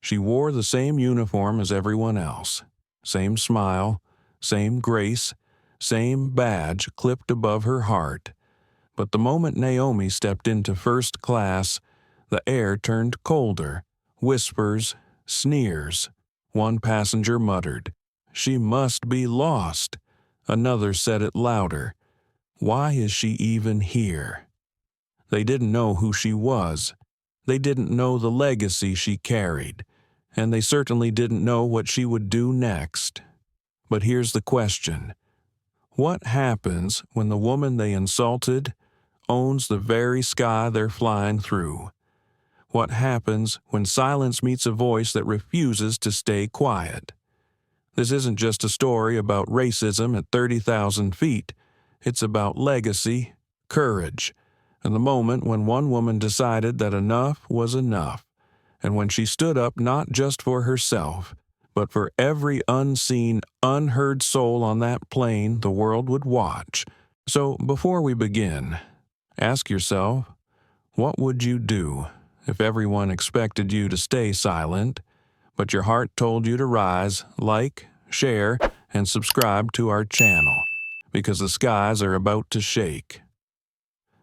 She wore the same uniform as everyone else, same smile, same grace, same badge clipped above her heart. But the moment Naomi stepped into first class, the air turned colder. Whispers, sneers. One passenger muttered, "She must be lost." Another said it louder, "Why is she even here?" They didn't know who she was. They didn't know the legacy she carried. And they certainly didn't know what she would do next. But here's the question. What happens when the woman they insulted owns the very sky they're flying through? What happens when silence meets a voice that refuses to stay quiet? This isn't just a story about racism at 30,000 feet. It's about legacy, courage, and the moment when one woman decided that enough was enough, and when she stood up not just for herself, but for every unseen, unheard soul on that plane the world would watch. So before we begin, ask yourself, what would you do if everyone expected you to stay silent, but your heart told you to rise, like, share, and subscribe to our channel, because the skies are about to shake?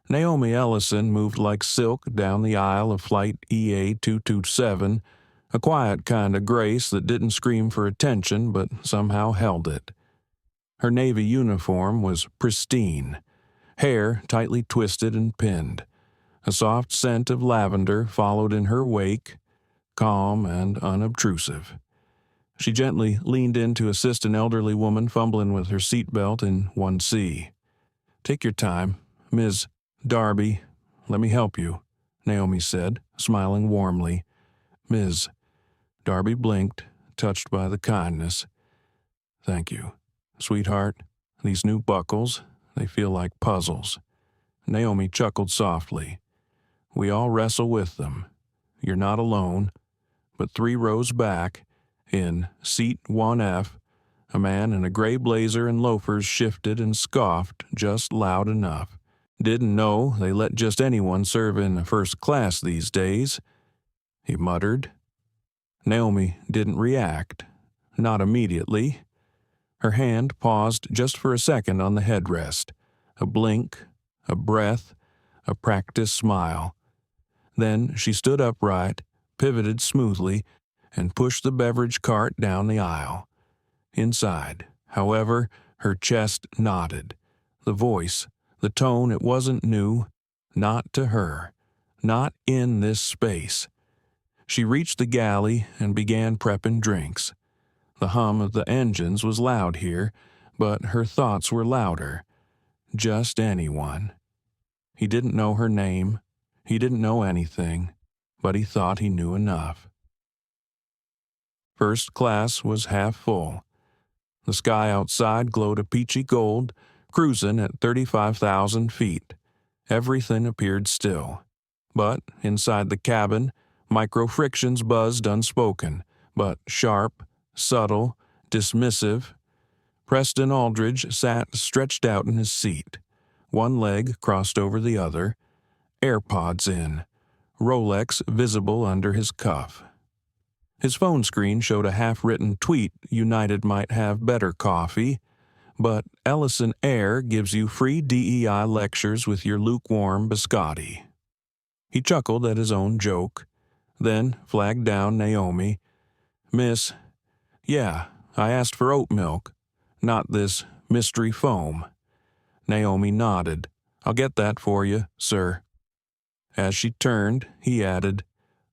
Naomi Ellison moved like silk down the aisle of Flight EA-227, a quiet kind of grace that didn't scream for attention but somehow held it. Her Navy uniform was pristine, hair tightly twisted and pinned. A soft scent of lavender followed in her wake, calm and unobtrusive. She gently leaned in to assist an elderly woman fumbling with her seatbelt in 1C. "Take your time, Ms. Darby, let me help you," Naomi said, smiling warmly. "Ms." Darby blinked, touched by the kindness. "Thank you. Sweetheart, these new buckles, they feel like puzzles." Naomi chuckled softly. "We all wrestle with them. You're not alone." But 3 rows back, in seat 1F, a man in a gray blazer and loafers shifted and scoffed just loud enough. "Didn't know they let just anyone serve in first class these days," he muttered. Naomi didn't react. Not immediately. Her hand paused just for a second on the headrest. A blink, a breath, a practiced smile. Then she stood upright, pivoted smoothly, and pushed the beverage cart down the aisle. Inside, however, her chest nodded. The voice, the tone, it wasn't new. Not to her. Not in this space. She reached the galley and began prepping drinks. The hum of the engines was loud here, but her thoughts were louder. Just anyone. He didn't know her name. He didn't know anything, but he thought he knew enough. First class was half full. The sky outside glowed a peachy gold, cruising at 35,000 feet. Everything appeared still. But inside the cabin, micro-frictions buzzed unspoken, but sharp, subtle, dismissive. Preston Aldridge sat stretched out in his seat. One leg crossed over the other, AirPods in, Rolex visible under his cuff. His phone screen showed a half-written tweet United might have better coffee, but Ellison Air gives you free DEI lectures with your lukewarm biscotti. He chuckled at his own joke, then flagged down Naomi. "Miss, yeah, I asked for oat milk, not this mystery foam." Naomi nodded. "I'll get that for you, sir." As she turned, he added,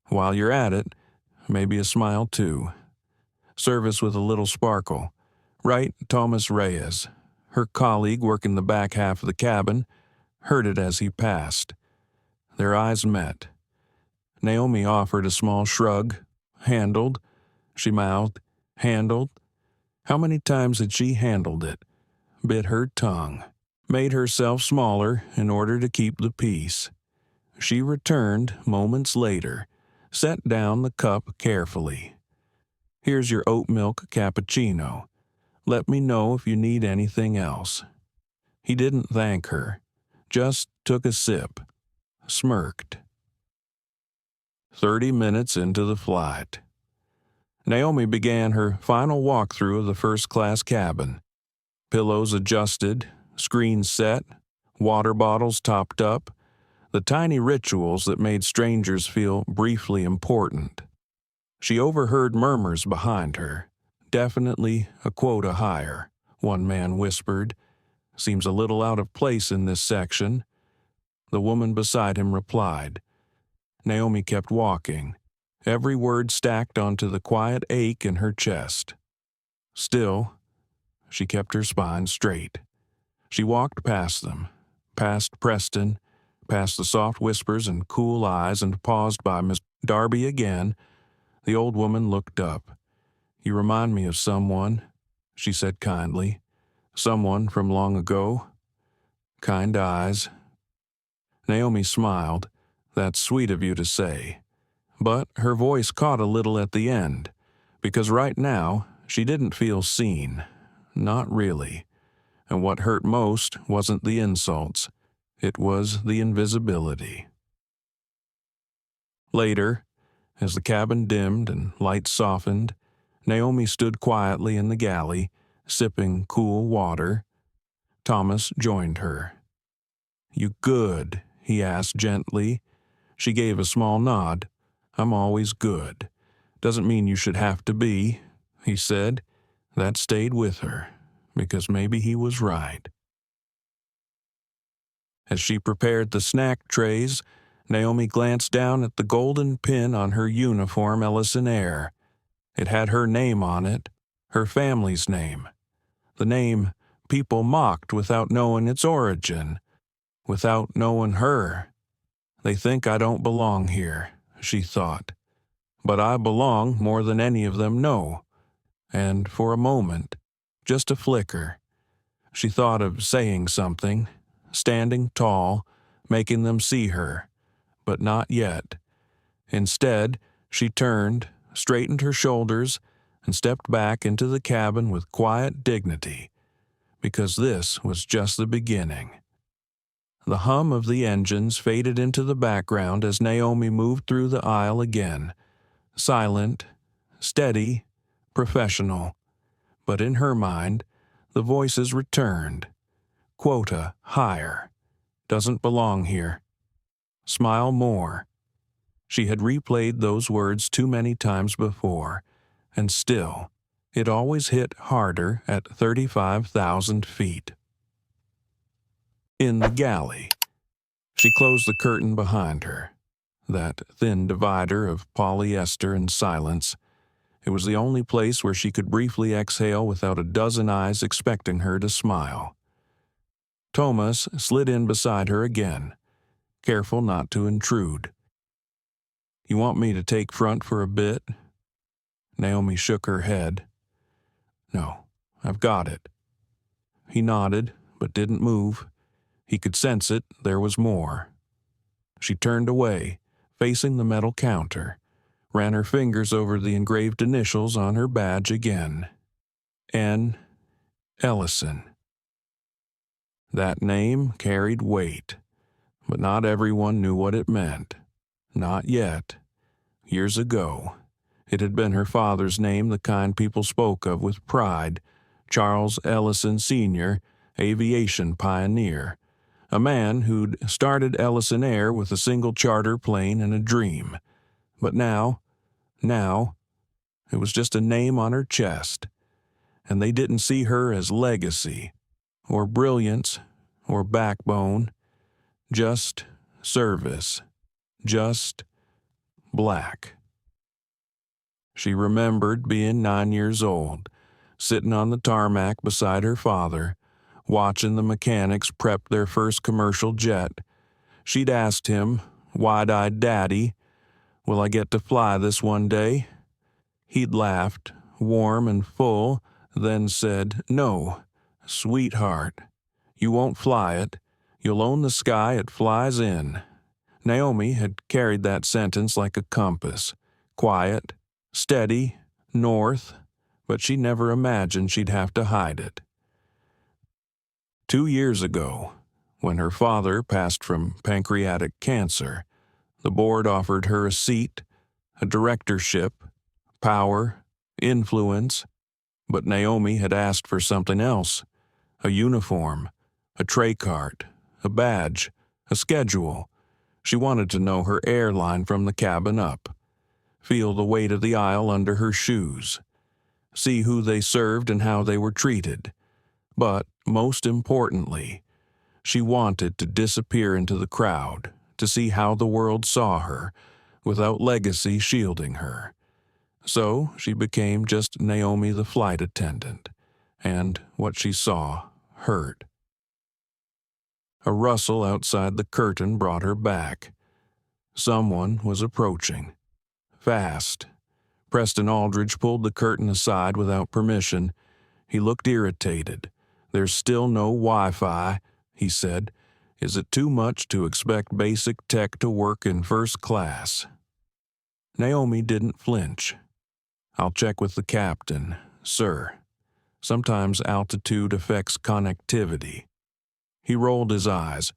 "While you're at it, maybe a smile too." Service with a little sparkle. Right, Thomas Reyes, her colleague working the back half of the cabin, heard it as he passed. Their eyes met. Naomi offered a small shrug. "Handled," she mouthed. "Handled." How many times had she handled it? Bit her tongue. Made herself smaller in order to keep the peace. She returned moments later, set down the cup carefully. "Here's your oat milk cappuccino. Let me know if you need anything else." He didn't thank her, just took a sip, smirked. 30 minutes into the flight. Naomi began her final walkthrough of the first-class cabin. Pillows adjusted, screens set, water bottles topped up, the tiny rituals that made strangers feel briefly important. She overheard murmurs behind her. "Definitely a quota higher," one man whispered. "Seems a little out of place in this section." The woman beside him replied. Naomi kept walking, every word stacked onto the quiet ache in her chest. Still, she kept her spine straight. She walked past them, past Preston, past the soft whispers and cool eyes, and paused by Miss Darby again. The old woman looked up. "You remind me of someone," she said kindly. "Someone from long ago." Kind eyes. Naomi smiled. "That's sweet of you to say." But her voice caught a little at the end, because right now she didn't feel seen. Not really. And what hurt most wasn't the insults. It was the invisibility. Later, as the cabin dimmed and lights softened, Naomi stood quietly in the galley, sipping cool water. Thomas joined her. "You good?" he asked gently. She gave a small nod. "I'm always good. Doesn't mean you should have to be," he said. That stayed with her, because maybe he was right. As she prepared the snack trays, Naomi glanced down at the golden pin on her uniform Ellison Air. It had her name on it, her family's name. The name people mocked without knowing its origin, without knowing her. "They think I don't belong here," she thought. "But I belong more than any of them know." And for a moment, just a flicker, she thought of saying something, standing tall, making them see her. But not yet. Instead, she turned, straightened her shoulders, and stepped back into the cabin with quiet dignity, because this was just the beginning. The hum of the engines faded into the background as Naomi moved through the aisle again, silent, steady, professional. But in her mind, the voices returned. "Quota higher. Doesn't belong here. Smile more." She had replayed those words too many times before, and still, it always hit harder at 35,000 feet. In the galley, she closed the curtain behind her, that thin divider of polyester and silence. It was the only place where she could briefly exhale without a dozen eyes expecting her to smile. Thomas slid in beside her again, careful not to intrude. "You want me to take front for a bit?" Naomi shook her head. "No, I've got it." He nodded, but didn't move. He could sense it, there was more. She turned away, facing the metal counter, ran her fingers over the engraved initials on her badge again. N. Ellison. That name carried weight, but not everyone knew what it meant. Not yet. Years ago, it had been her father's name, the kind people spoke of with pride, Charles Ellison Sr., aviation pioneer, a man who'd started Ellison Air with a single charter plane and a dream. But now, it was just a name on her chest, and they didn't see her as legacy, or brilliance, or backbone, just service, just black. She remembered being 9 years old, sitting on the tarmac beside her father, watching the mechanics prep their first commercial jet. She'd asked him, wide-eyed daddy, "Will I get to fly this one day?" He'd laughed, warm and full, then said, "No, sweetheart, you won't fly it. You'll own the sky it flies in." Naomi had carried that sentence like a compass, quiet, steady, north, but she never imagined she'd have to hide it. 2 years ago, when her father passed from pancreatic cancer, the board offered her a seat, a directorship, power, influence. But Naomi had asked for something else: a uniform, a tray cart, a badge, a schedule. She wanted to know her airline from the cabin up, feel the weight of the aisle under her shoes, see who they served and how they were treated. But, most importantly, she wanted to disappear into the crowd, to see how the world saw her, without legacy shielding her. So she became just Naomi the flight attendant, and what she saw hurt. A rustle outside the curtain brought her back. Someone was approaching. Fast. Preston Aldridge pulled the curtain aside without permission. He looked irritated. "There's still no Wi-Fi," he said. "Is it too much to expect basic tech to work in first class?" Naomi didn't flinch. "I'll check with the captain, sir. Sometimes altitude affects connectivity." He rolled his eyes.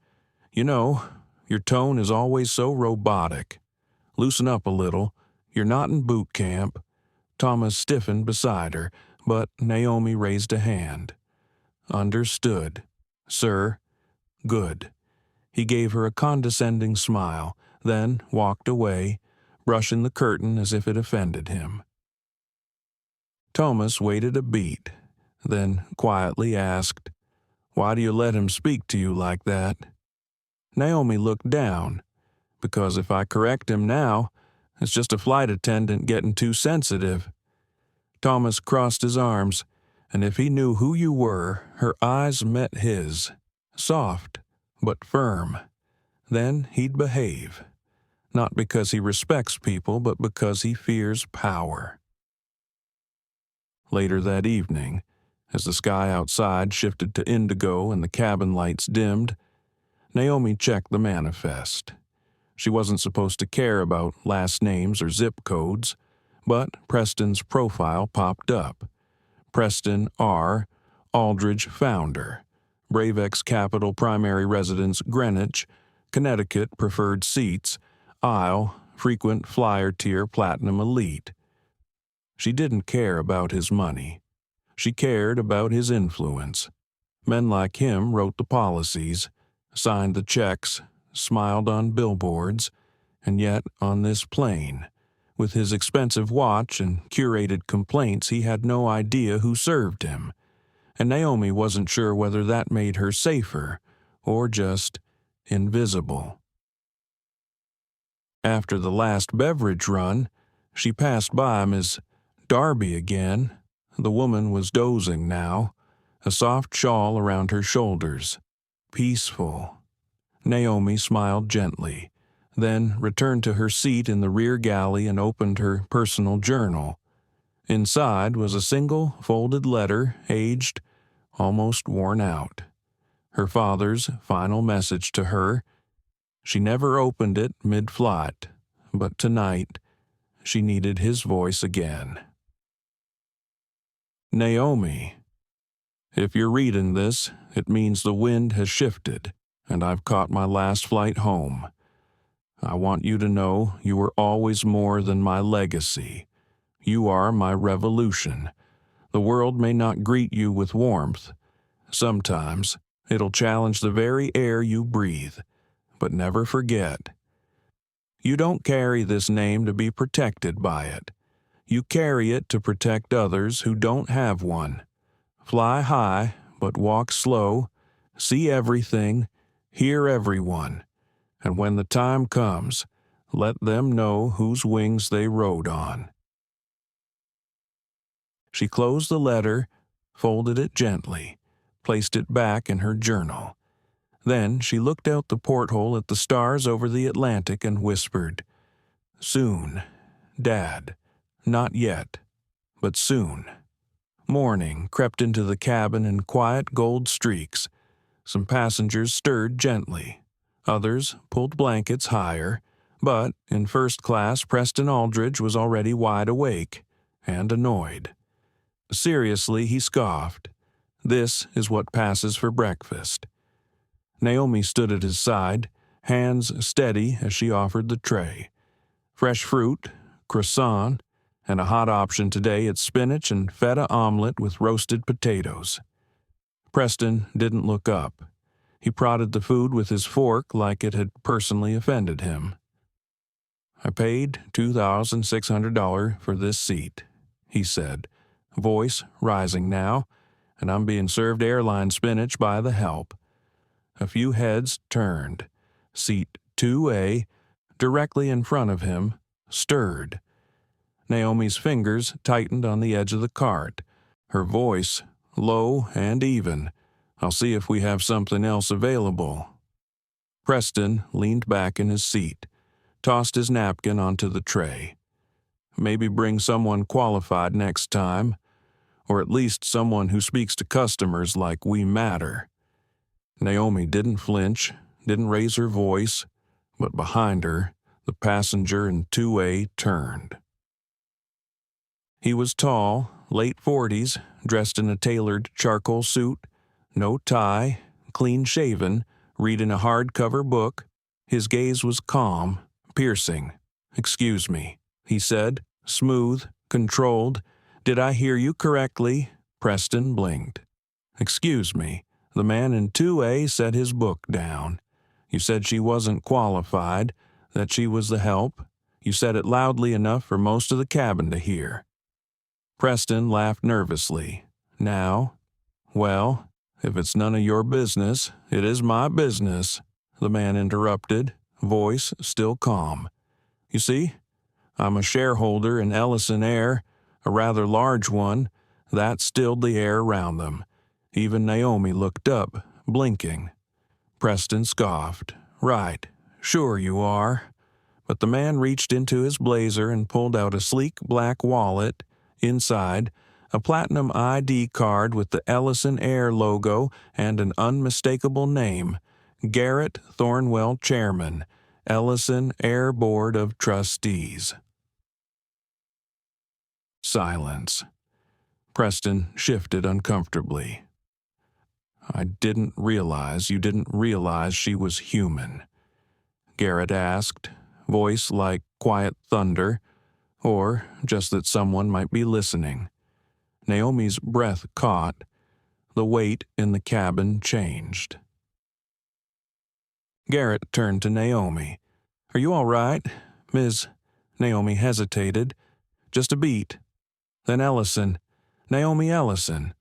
"You know, your tone is always so robotic. Loosen up a little. You're not in boot camp." Thomas stiffened beside her, but Naomi raised a hand. "Understood, sir." "Good." He gave her a condescending smile, then walked away, brushing the curtain as if it offended him. Thomas waited a beat, then quietly asked, "Why do you let him speak to you like that?" Naomi looked down. "Because if I correct him now, it's just a flight attendant getting too sensitive." Thomas crossed his arms, and if he knew who you were, her eyes met his, soft but firm. Then he'd behave, not because he respects people, but because he fears power. Later that evening, as the sky outside shifted to indigo and the cabin lights dimmed, Naomi checked the manifest. She wasn't supposed to care about last names or zip codes, but Preston's profile popped up. Preston R. Aldridge, founder. Bravex Capital primary residence Greenwich, Connecticut preferred seats, aisle, frequent flyer tier platinum elite. She didn't care about his money. She cared about his influence. Men like him wrote the policies, signed the checks, smiled on billboards, and yet on this plane, with his expensive watch and curated complaints, he had no idea who served him. And Naomi wasn't sure whether that made her safer or just invisible. After the last beverage run, she passed by Miss Darby again. The woman was dozing now, a soft shawl around her shoulders. Peaceful. Naomi smiled gently, then returned to her seat in the rear galley and opened her personal journal. Inside was a single folded letter, aged, almost worn out. Her father's final message to her. She never opened it mid-flight, but tonight she needed his voice again. Naomi, if you're reading this, it means the wind has shifted, and I've caught my last flight home. I want you to know you are always more than my legacy. You are my revolution. The world may not greet you with warmth. Sometimes it'll challenge the very air you breathe, but never forget. You don't carry this name to be protected by it. You carry it to protect others who don't have one. Fly high, but walk slow. See everything, hear everyone. And when the time comes, let them know whose wings they rode on. She closed the letter, folded it gently, placed it back in her journal. Then she looked out the porthole at the stars over the Atlantic and whispered, "Soon, Dad. Not yet, but soon." Morning crept into the cabin in quiet gold streaks. Some passengers stirred gently. Others pulled blankets higher, but in first class Preston Aldridge was already wide awake and annoyed. Seriously, he scoffed. This is what passes for breakfast. Naomi stood at his side, hands steady as she offered the tray. Fresh fruit, croissant, And a hot option today, it's spinach and feta omelet with roasted potatoes. Preston didn't look up. He prodded the food with his fork like it had personally offended him. "I paid $2,600 for this seat," he said, voice rising now, "and I'm being served airline spinach by the help." A few heads turned. Seat 2A, directly in front of him, stirred. Naomi's fingers tightened on the edge of the cart. Her voice, low and even, "I'll see if we have something else available." Preston leaned back in his seat, tossed his napkin onto the tray. "Maybe bring someone qualified next time, or at least someone who speaks to customers like we matter." Naomi didn't flinch, didn't raise her voice, but behind her, the passenger in 2A turned. He was tall, late 40s, dressed in a tailored charcoal suit, no tie, clean-shaven, reading a hardcover book. His gaze was calm, piercing. "Excuse me," he said, smooth, controlled. "Did I hear you correctly?" Preston blinked. "Excuse me." The man in 2A set his book down. "You said she wasn't qualified, that she was the help. You said it loudly enough for most of the cabin to hear." Preston laughed nervously. "Now? Well, if it's none of your business, it is my business," the man interrupted, voice still calm. "You see, I'm a shareholder in Ellison Air, a rather large one." That stilled the air around them. Even Naomi looked up, blinking. Preston scoffed. "Right, sure you are." But the man reached into his blazer and pulled out a sleek black wallet. Inside, a platinum ID card with the Ellison Air logo and an unmistakable name, Garrett Thornwell Chairman, Ellison Air Board of Trustees. Silence. Preston shifted uncomfortably. "I didn't realize you didn't realize she was human," Garrett asked, voice like quiet thunder, or just that someone might be listening. Naomi's breath caught. The weight in the cabin changed. Garrett turned to Naomi. "Are you all right, Ms.?" Naomi hesitated. "Just a beat." Then Ellison. "Naomi Ellison."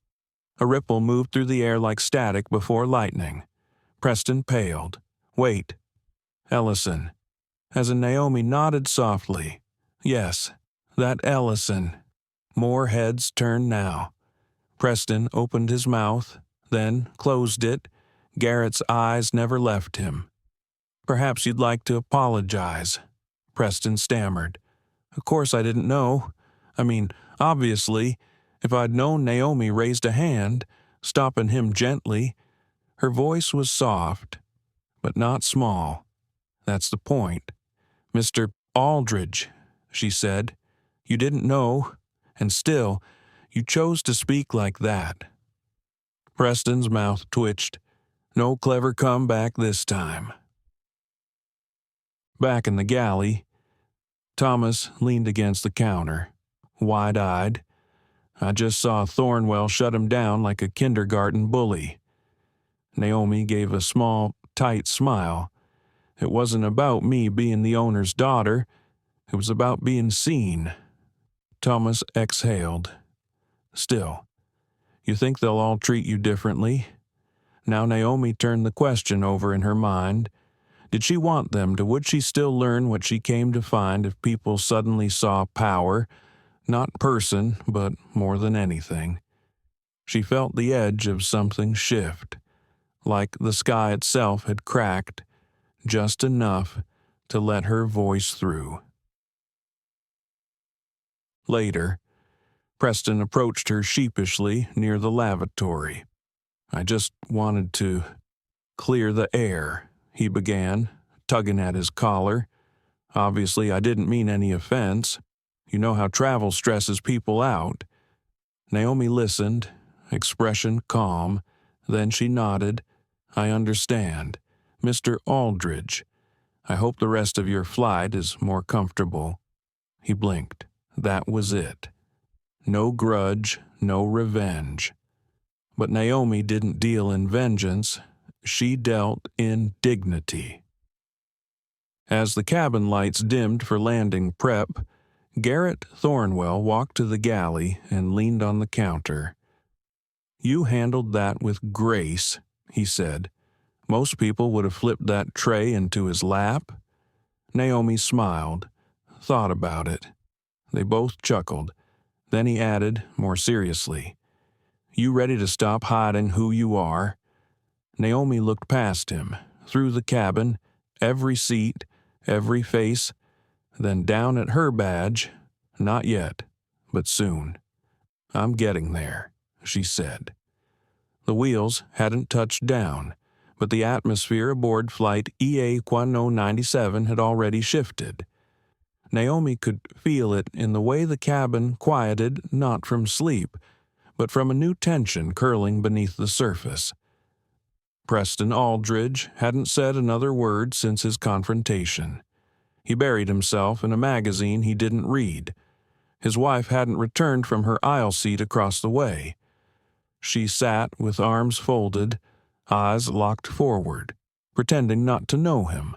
A ripple moved through the air like static before lightning. Preston paled. "Wait." "Ellison." As in Naomi nodded softly. "Yes, that Ellison." More heads turned now. Preston opened his mouth, then closed it. Garrett's eyes never left him. "Perhaps you'd like to apologize," Preston stammered. "Of course I didn't know. I mean, obviously, if I'd known." Naomi raised a hand, stopping him gently. Her voice was soft, but not small. "That's the point. Mr. Aldridge," she said. "You didn't know, and still, you chose to speak like that." Preston's mouth twitched. No clever comeback this time. Back in the galley, Thomas leaned against the counter, wide-eyed. "I just saw Thornwell shut him down like a kindergarten bully." Naomi gave a small, tight smile. "It wasn't about me being the owner's daughter. It was about being seen." Thomas exhaled. "Still, you think they'll all treat you differently?" Now Naomi turned the question over in her mind. Did she want them to? Would she still learn what she came to find if people suddenly saw power, not person, but more than anything? She felt the edge of something shift, like the sky itself had cracked, just enough to let her voice through. Later, Preston approached her sheepishly near the lavatory. "I just wanted to clear the air," he began, tugging at his collar. "Obviously, I didn't mean any offense. You know how travel stresses people out." Naomi listened, expression calm. Then she nodded. "I understand. Mr. Aldridge, I hope the rest of your flight is more comfortable." He blinked, That was it. No grudge, no revenge. But Naomi didn't deal in vengeance. She dealt in dignity. As the cabin lights dimmed for landing prep, Garrett Thornwell walked to the galley and leaned on the counter. "You handled that with grace," he said. "Most people would have flipped that tray into his lap." Naomi smiled, thought about it. They both chuckled. Then he added, more seriously, "You ready to stop hiding who you are?" Naomi looked past him, through the cabin, every seat, every face, then down at her badge. "Not yet, but soon." "I'm getting there," she said. The wheels hadn't touched down, but the atmosphere aboard flight EA-1097 had already shifted. Naomi could feel it in the way the cabin quieted not from sleep, but from a new tension curling beneath the surface. Preston Aldridge hadn't said another word since his confrontation. He buried himself in a magazine he didn't read. His wife hadn't returned from her aisle seat across the way. She sat with arms folded, eyes locked forward, pretending not to know him.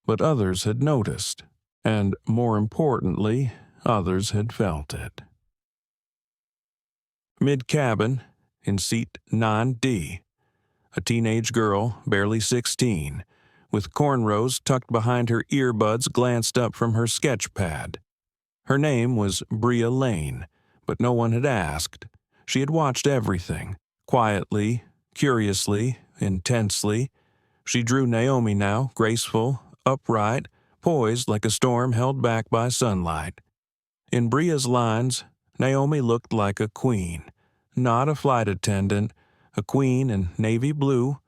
But others had noticed, and more importantly, others had felt it. Mid-cabin, in seat 9D, a teenage girl, barely 16, with cornrows tucked behind her earbuds, glanced up from her sketch pad. Her name was Bria Lane, but no one had asked. She had watched everything, quietly, curiously, intensely. She drew Naomi now, graceful, upright, poised like a storm held back by sunlight. In Bria's lines, Naomi looked like a queen, not a flight attendant, a queen in navy blue.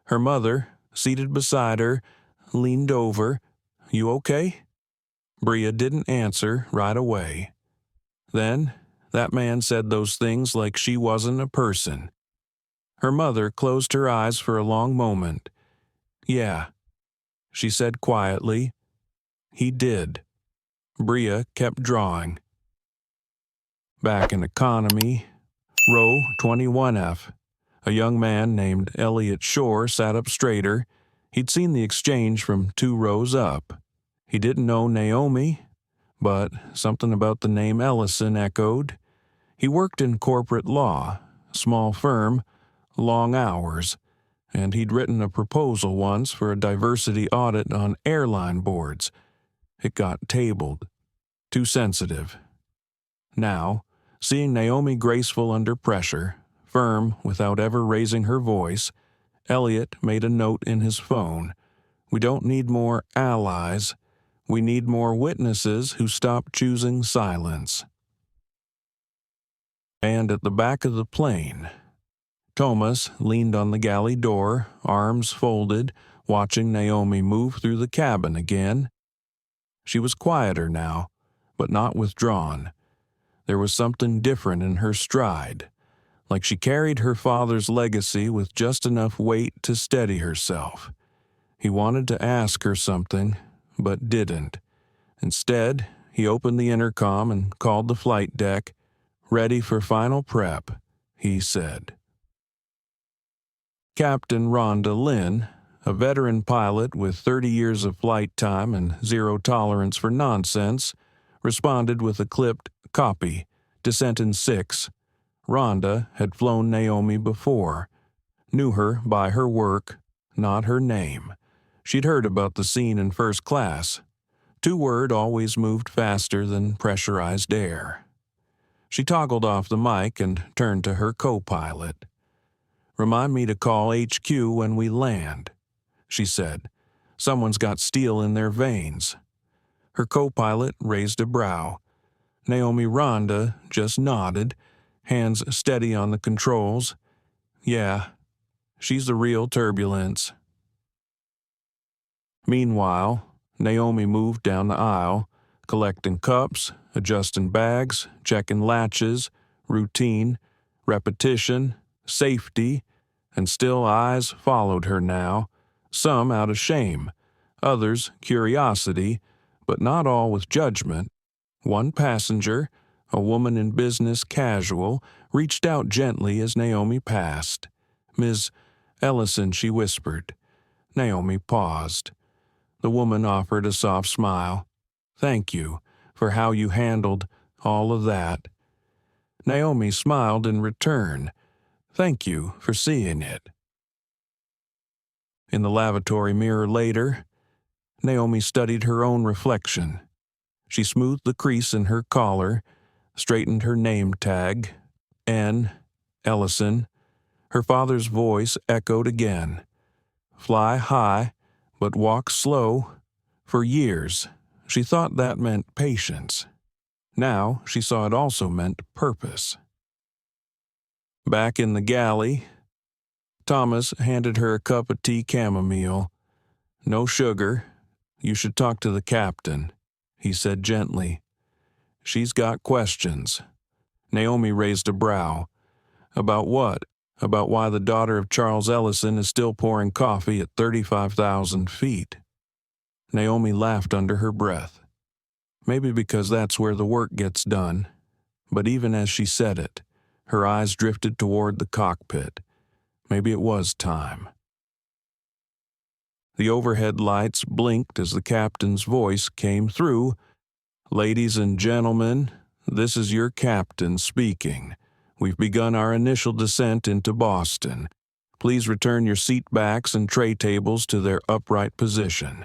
Her mother, seated beside her, leaned over. "You okay?" Bria didn't answer right away. Then, that man said those things like she wasn't a person. Her mother closed her eyes for a long moment. "Yeah," she said quietly. "He did." Bria kept drawing. Back in economy, row 21F, a young man named Elliot Shore sat up straighter. He'd seen the exchange from 2 rows up. He didn't know Naomi, but something about the name Ellison echoed. He worked in corporate law, small firm, long hours, and he'd written a proposal once for a diversity audit on airline boards. It got tabled. Too sensitive. Now, seeing Naomi graceful under pressure, firm without ever raising her voice, Elliot made a note in his phone. "We don't need more allies. We need more witnesses who stop choosing silence." And at the back of the plane, Thomas leaned on the galley door, arms folded, watching Naomi move through the cabin again. She was quieter now, but not withdrawn. There was something different in her stride, like she carried her father's legacy with just enough weight to steady herself. He wanted to ask her something, but didn't. Instead, he opened the intercom and called the flight deck. "Ready for final prep," he said. Captain Rhonda Lynn, a veteran pilot with 30 years of flight time and zero tolerance for nonsense, responded with a clipped "Copy, descent in 6. Rhonda had flown Naomi before, knew her by her work, not her name. She'd heard about the scene in first class. 2-word always moved faster than pressurized air. She toggled off the mic and turned to her co-pilot. "Remind me to call HQ when we land," she said. "Someone's got steel in their veins." Her co-pilot raised a brow. Naomi Rhonda just nodded, hands steady on the controls. "Yeah, she's the real turbulence." Meanwhile, Naomi moved down the aisle, collecting cups, adjusting bags, checking latches, routine, repetition, safety, and still eyes followed her now, some out of shame, others curiosity, but not all with judgment. One passenger, a woman in business casual, reached out gently as Naomi passed. "Ms. Ellison," she whispered. Naomi paused. The woman offered a soft smile. "Thank you for how you handled all of that." Naomi smiled in return. "Thank you for seeing it." In the lavatory mirror later, Naomi studied her own reflection. She smoothed the crease in her collar, straightened her name tag. N. Ellison. Her father's voice echoed again. "Fly high, but walk slow." For years, she thought that meant patience. Now she saw it also meant purpose. Back in the galley, Thomas handed her a cup of tea chamomile. "No sugar. You should talk to the captain," he said gently. "She's got questions." Naomi raised a brow. "About what? About why the daughter of Charles Ellison is still pouring coffee at 35,000 feet. Naomi laughed under her breath. Maybe because that's where the work gets done. But even as she said it, her eyes drifted toward the cockpit. Maybe it was time. The overhead lights blinked as the captain's voice came through. "Ladies and gentlemen, this is your captain speaking. We've begun our initial descent into Boston. Please return your seat backs and tray tables to their upright position."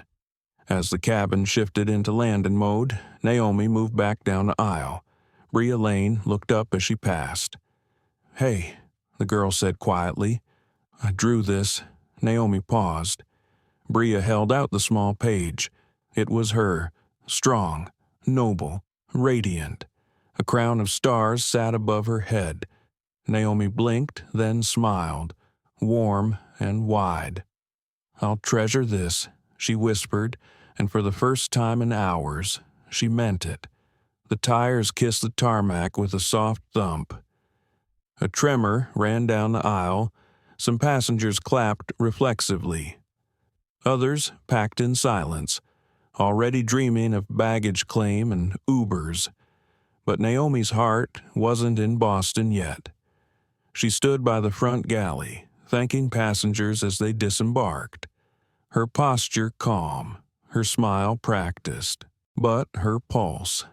As the cabin shifted into landing mode, Naomi moved back down the aisle. Bria Lane looked up as she passed. "Hey," the girl said quietly. "I drew this." Naomi paused. Bria held out the small page. It was her, strong, noble, radiant. A crown of stars sat above her head. Naomi blinked, then smiled, warm and wide. "I'll treasure this," she whispered, and for the first time in hours, she meant it. The tires kissed the tarmac with a soft thump. A tremor ran down the aisle. Some passengers clapped reflexively. Others packed in silence, already dreaming of baggage claim and Ubers. But Naomi's heart wasn't in Boston yet. She stood by the front galley, thanking passengers as they disembarked. Her posture calm, her smile practiced, but her pulse.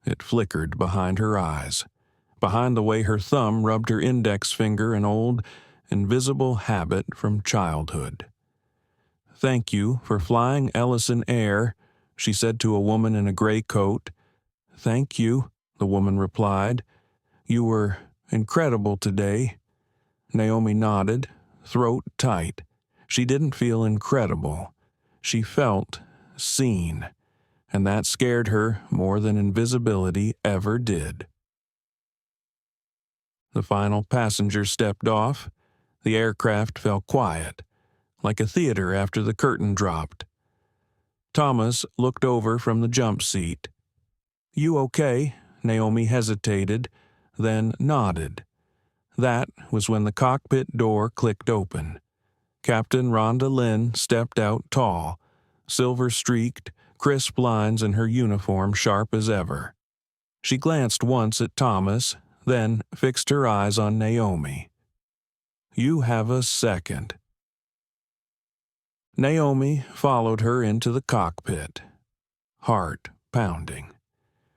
It flickered behind her eyes, behind the way her thumb rubbed her index finger, an old, invisible habit from childhood. "Thank you for flying Ellison Air," she said to a woman in a gray coat. "Thank you," the woman replied. "You were incredible today." Naomi nodded, throat tight. She didn't feel incredible. She felt seen, and that scared her more than invisibility ever did. The final passenger stepped off. The aircraft fell quiet, like a theater after the curtain dropped. Thomas looked over from the jump seat. "You okay?" Naomi hesitated, then nodded. That was when the cockpit door clicked open. Captain Rhonda Lynn stepped out tall, silver-streaked, crisp lines in her uniform sharp as ever. She glanced once at Thomas, then fixed her eyes on Naomi. "You have a second." Naomi followed her into the cockpit, heart pounding.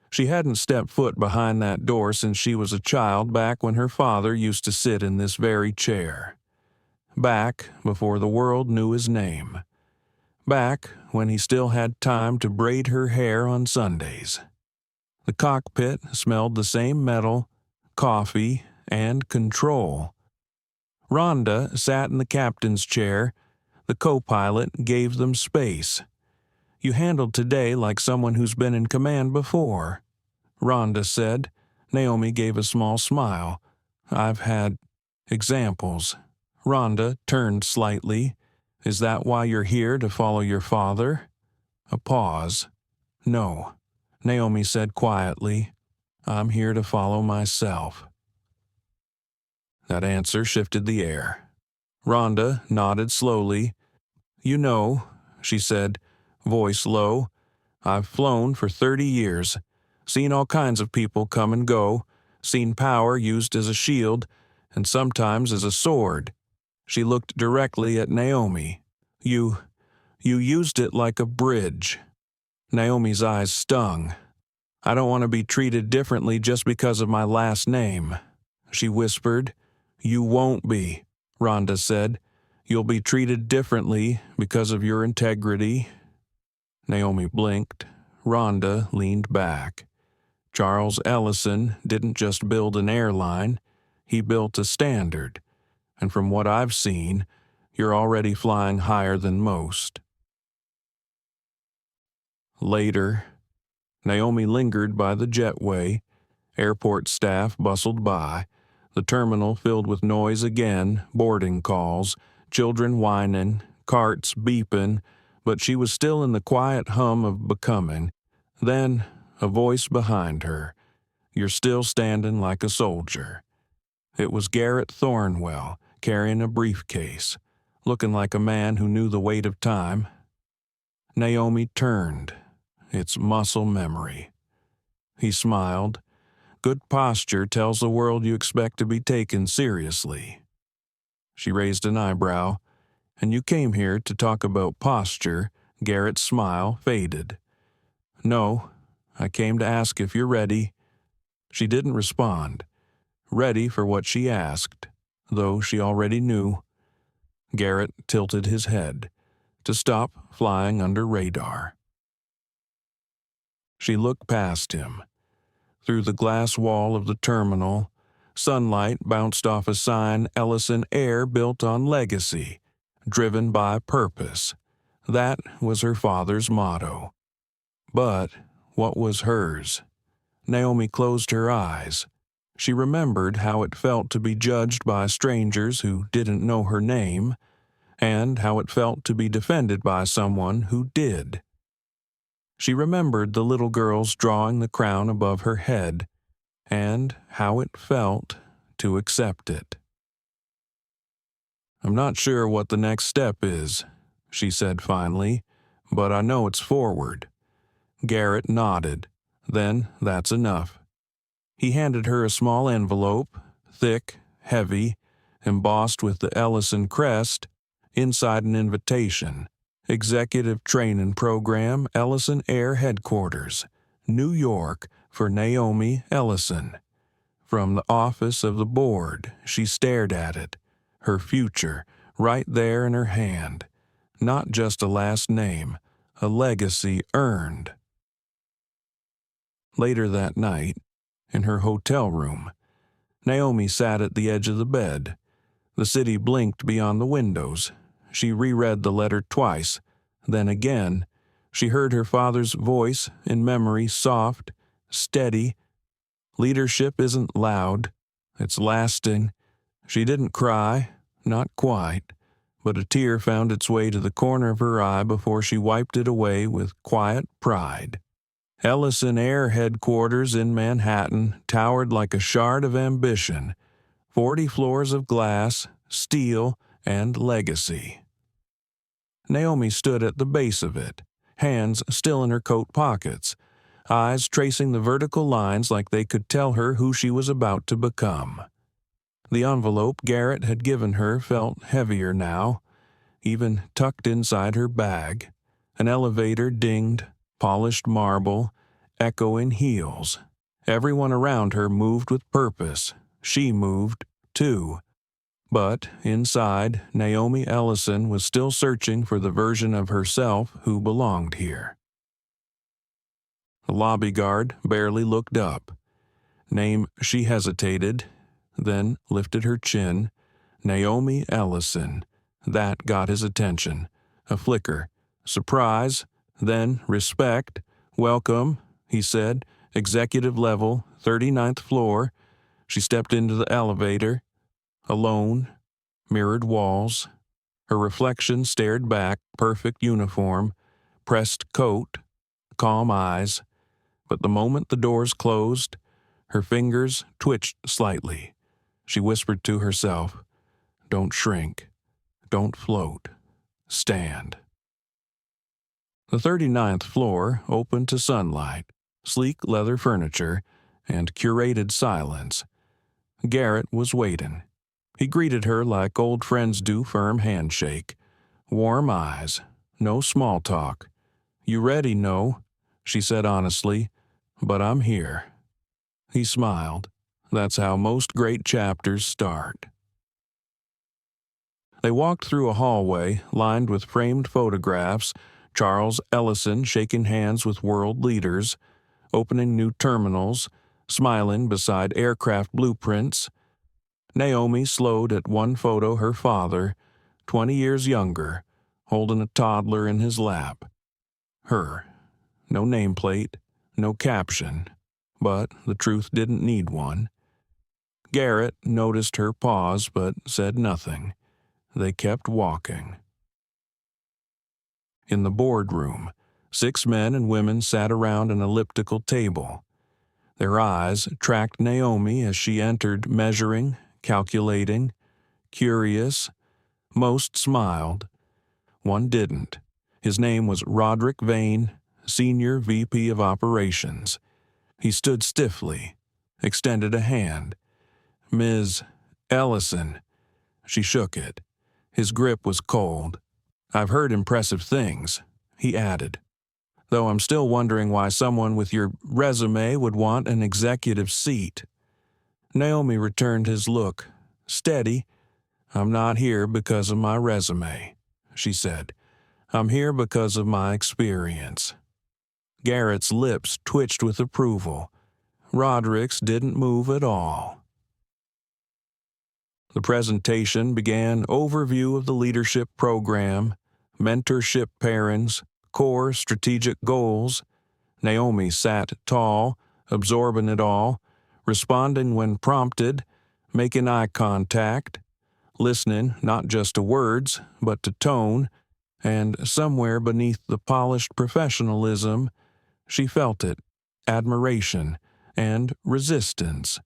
She hadn't stepped foot behind that door since she was a child, back when her father used to sit in this very chair. Back before the world knew his name. Back when he still had time to braid her hair on Sundays. The cockpit smelled the same metal, coffee, and control. Rhonda sat in the captain's chair. The co-pilot gave them space. "You handled today like someone who's been in command before," Rhonda said. Naomi gave a small smile. "I've had examples." Rhonda turned slightly. "Is that why you're here, to follow your father?" A pause. "No," Naomi said quietly. "I'm here to follow myself." That answer shifted the air. Rhonda nodded slowly. "You know," she said, voice low, "I've flown for 30 years. Seen all kinds of people come and go, seen power used as a shield, and sometimes as a sword. She looked directly at Naomi. You used it like a bridge. Naomi's eyes stung. I don't want to be treated differently just because of my last name, she whispered. You won't be, Rhonda said. You'll be treated differently because of your integrity. Naomi blinked. Rhonda leaned back. Charles Ellison didn't just build an airline, he built a standard. And from what I've seen, you're already flying higher than most. Later, Naomi lingered by the jetway. Airport staff bustled by. The terminal filled with noise again, boarding calls, children whining, carts beeping, but she was still in the quiet hum of becoming. Then, a voice behind her. You're still standing like a soldier. It was Garrett Thornwell, carrying a briefcase, looking like a man who knew the weight of time. Naomi turned. It's muscle memory. He smiled. Good posture tells the world you expect to be taken seriously. She raised an eyebrow. And you came here to talk about posture. Garrett's smile faded. No, I came to ask if you're ready. She didn't respond. Ready for what she asked, though she already knew. Garrett tilted his head to stop flying under radar. She looked past him. Through the glass wall of the terminal, sunlight bounced off a sign Ellison Air built on legacy, driven by purpose. That was her father's motto. But what was hers? Naomi closed her eyes. She remembered how it felt to be judged by strangers who didn't know her name, and how it felt to be defended by someone who did. She remembered the little girls drawing the crown above her head, and how it felt to accept it. I'm not sure what the next step is, she said finally, but I know it's forward. Garrett nodded. Then that's enough. He handed her a small envelope, thick, heavy, embossed with the Ellison crest, inside an invitation. Executive Training Program, Ellison Air Headquarters, New York, for Naomi Ellison. From the office of the board, she stared at it, her future right there in her hand. Not just a last name, a legacy earned. Later that night, in her hotel room, Naomi sat at the edge of the bed. The city blinked beyond the windows. She reread the letter twice. Then again, she heard her father's voice, in memory soft, steady. Leadership isn't loud. It's lasting. She didn't cry, not quite, but a tear found its way to the corner of her eye before she wiped it away with quiet pride. Ellison Air headquarters in Manhattan towered like a shard of ambition, 40 floors of glass, steel, and legacy. Naomi stood at the base of it, hands still in her coat pockets, eyes tracing the vertical lines like they could tell her who she was about to become. The envelope Garrett had given her felt heavier now, even tucked inside her bag. An elevator dinged, polished marble, echoing heels. Everyone around her moved with purpose. She moved, too. But inside, Naomi Ellison was still searching for the version of herself who belonged here. The lobby guard barely looked up. She hesitated, then lifted her chin. Naomi Ellison. That got his attention. A flicker. Surprise, then respect. Welcome, he said. Executive level, 39th floor. She stepped into the elevator. Alone, mirrored walls. Her reflection stared back, perfect uniform, pressed coat, calm eyes. But the moment the doors closed, her fingers twitched slightly. She whispered to herself, "Don't shrink. Don't float. Stand." The 39th floor opened to sunlight. sleek leather furniture, and curated silence. Garrett was waiting. He greeted her like old friends do, firm handshake. Warm eyes, no small talk. "You ready, No?" she said honestly. "But I'm here." He smiled. That's how most great chapters start. They walked through a hallway lined with framed photographs, Charles Ellison shaking hands with world leaders, opening new terminals, smiling beside aircraft blueprints. Naomi slowed at one photo her father, 20 years younger, holding a toddler in his lap. Her. No nameplate, no caption, but the truth didn't need one. Garrett noticed her pause but said nothing. They kept walking. In the boardroom, 6 men and women sat around an elliptical table. Their eyes tracked Naomi as she entered, measuring, calculating, curious. Most smiled. One didn't. His name was Roderick Vane, Senior VP of Operations. He stood stiffly, extended a hand. "Ms. Ellison." She shook it. His grip was cold. "I've heard impressive things," he added, "though I'm still wondering why someone with your resume would want an executive seat." Naomi returned his look, steady. "I'm not here because of my resume," she said. "I'm here because of my experience." Garrett's lips twitched with approval. Roderick's didn't move at all. The presentation began overview of the leadership program, mentorship pairings, core strategic goals. Naomi sat tall, absorbing it all, responding when prompted, making eye contact, listening not just to words, but to tone, and somewhere beneath the polished professionalism, she felt it, admiration and resistance.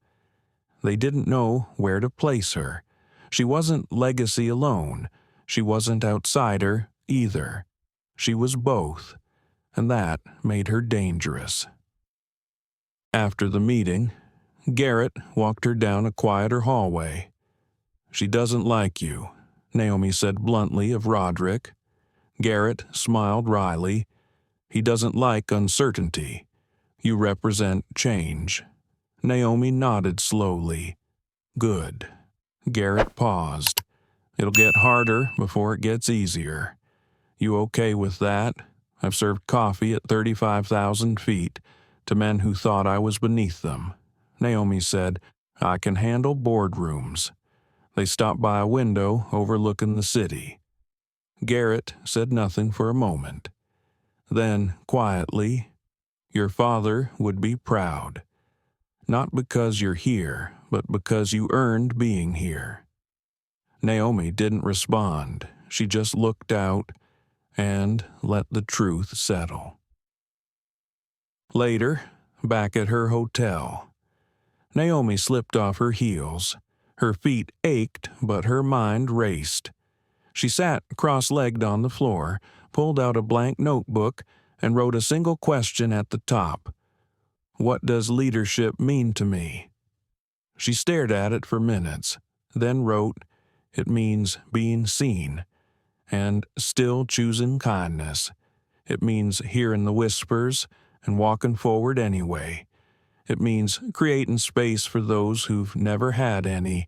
They didn't know where to place her. She wasn't legacy alone. She wasn't outsider either. She was both, and that made her dangerous. After the meeting, Garrett walked her down a quieter hallway. "She doesn't like you," Naomi said bluntly of Roderick. Garrett smiled wryly. "He doesn't like uncertainty. You represent change." Naomi nodded slowly. "Good." Garrett paused. "It'll get harder before it gets easier. You okay with that? I've served coffee at 35,000 feet to men who thought I was beneath them." Naomi said, "I can handle boardrooms." They stopped by a window overlooking the city. Garrett said nothing for a moment. Then, quietly, "Your father would be proud. Not because you're here, but because you earned being here." Naomi didn't respond. She just looked out and let the truth settle. Later, back at her hotel, Naomi slipped off her heels. Her feet ached, but her mind raced. She sat cross-legged on the floor, pulled out a blank notebook, and wrote a single question at the top. "What does leadership mean to me?" She stared at it for minutes, then wrote, "It means being seen, and still choosing kindness. It means hearing the whispers and walking forward anyway. It means creating space for those who've never had any."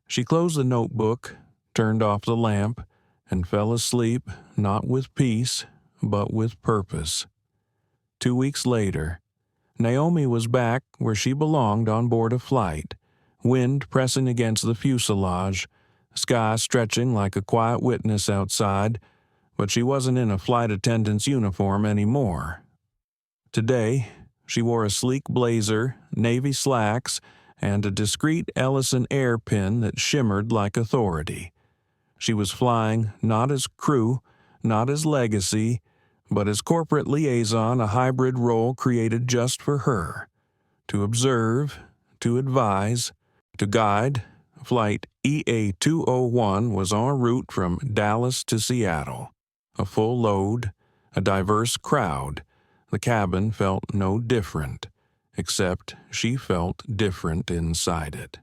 She closed the notebook, turned off the lamp, and fell asleep, not with peace, but with purpose. 2 weeks later, Naomi was back where she belonged on board a flight, wind pressing against the fuselage, sky stretching like a quiet witness outside, but she wasn't in a flight attendant's uniform anymore. Today, she wore a sleek blazer, navy slacks, and a discreet Ellison Air pin that shimmered like authority. She was flying not as crew, not as legacy, but as corporate liaison, a hybrid role created just for her. To observe, to advise, to guide. Flight EA-201 was en route from Dallas to Seattle. A full load, a diverse crowd, The cabin felt no different, except she felt different inside it.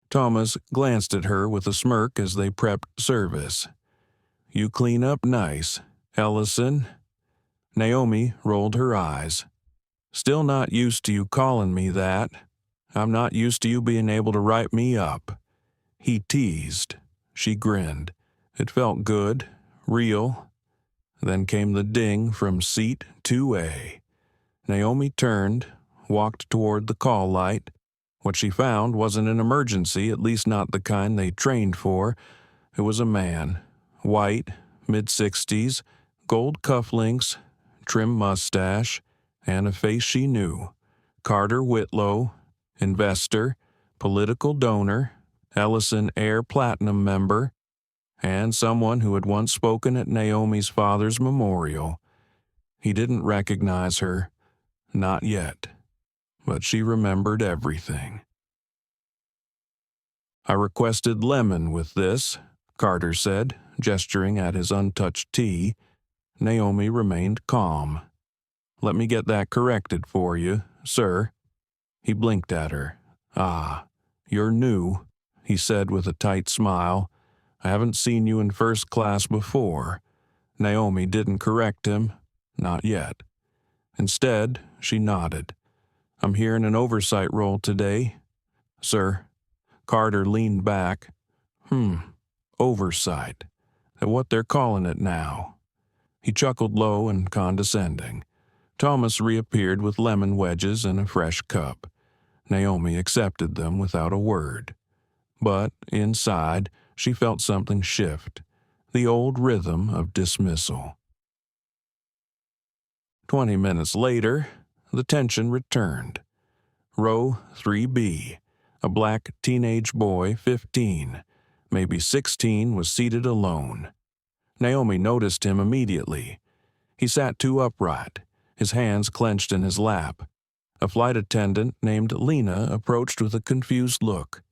Thomas glanced at her with a smirk as they prepped service. "You clean up nice, Ellison." Naomi rolled her eyes. "Still not used to you calling me that. I'm not used to you being able to write me up." He teased. She grinned. It felt good, real. Then came the ding from seat 2A. Naomi turned, walked toward the call light. What she found wasn't an emergency, at least not the kind they trained for. It was a man, white, mid-60s, gold cufflinks, trim mustache, and a face she knew. Carter Whitlow, investor, political donor, Ellison Air Platinum member, and someone who had once spoken at Naomi's father's memorial. He didn't recognize her, not yet, but she remembered everything. "I requested lemon with this," Carter said, gesturing at his untouched tea. Naomi remained calm. "Let me get that corrected for you, sir." He blinked at her. "Ah, you're new," he said with a tight smile. "I haven't seen you in first class before." Naomi didn't correct him, not yet. Instead, she nodded. "I'm here in an oversight role today, sir." Carter leaned back. Oversight. That's what they're calling it now." He chuckled low and condescending. Thomas reappeared with lemon wedges and a fresh cup. Naomi accepted them without a word. But inside, she felt something shift, the old rhythm of dismissal. 20 minutes later, the tension returned. Row 3B, a black teenage boy, 15, maybe 16, was seated alone. Naomi noticed him immediately. He sat too upright, his hands clenched in his lap. A flight attendant named Lena approached with a confused look.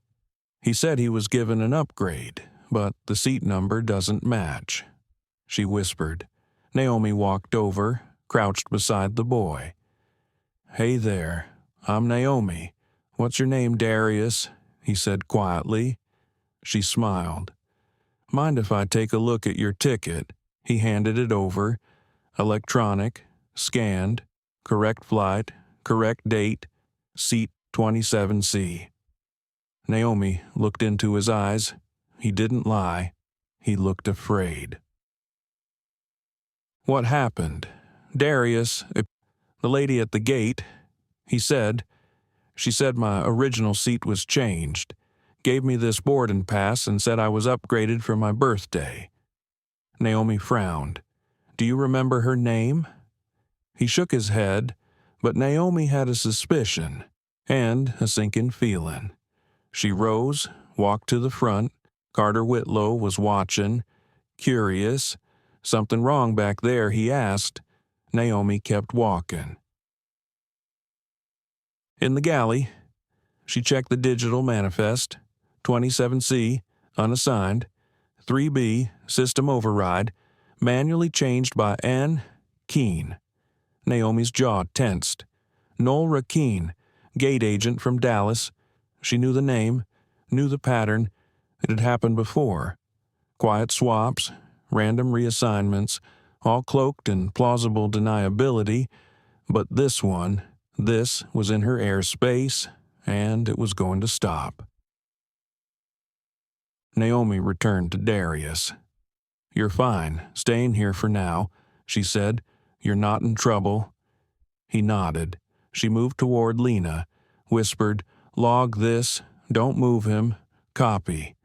"He said he was given an upgrade, but the seat number doesn't match," she whispered. Naomi walked over, crouched beside the boy. "Hey there, I'm Naomi. What's your name, Darius?" he said quietly. She smiled. "Mind if I take a look at your ticket?" He handed it over. Electronic, scanned, correct flight, correct date, seat 27C. Naomi looked into his eyes. He didn't lie. He looked afraid. "What happened? Darius, the lady at the gate, she said my original seat was changed, gave me this boarding pass and said I was upgraded for my birthday." Naomi frowned. "Do you remember her name?" He shook his head, but Naomi had a suspicion and a sinking feeling. She rose, walked to the front. Carter Whitlow was watching, curious. "Something wrong back there?" he asked. Naomi kept walking. In the galley, she checked the digital manifest. 27C, unassigned. 3B, system override, manually changed by N. Keene. Naomi's jaw tensed. Nolra Keene, gate agent from Dallas. She knew the name, knew the pattern. It had happened before. Quiet swaps, random reassignments, all cloaked in plausible deniability. But this was in her airspace, and it was going to stop. Naomi returned to Darius. "You're fine, staying here for now," she said. "You're not in trouble." He nodded. She moved toward Lena, whispered, "Log this, don't move him, copy."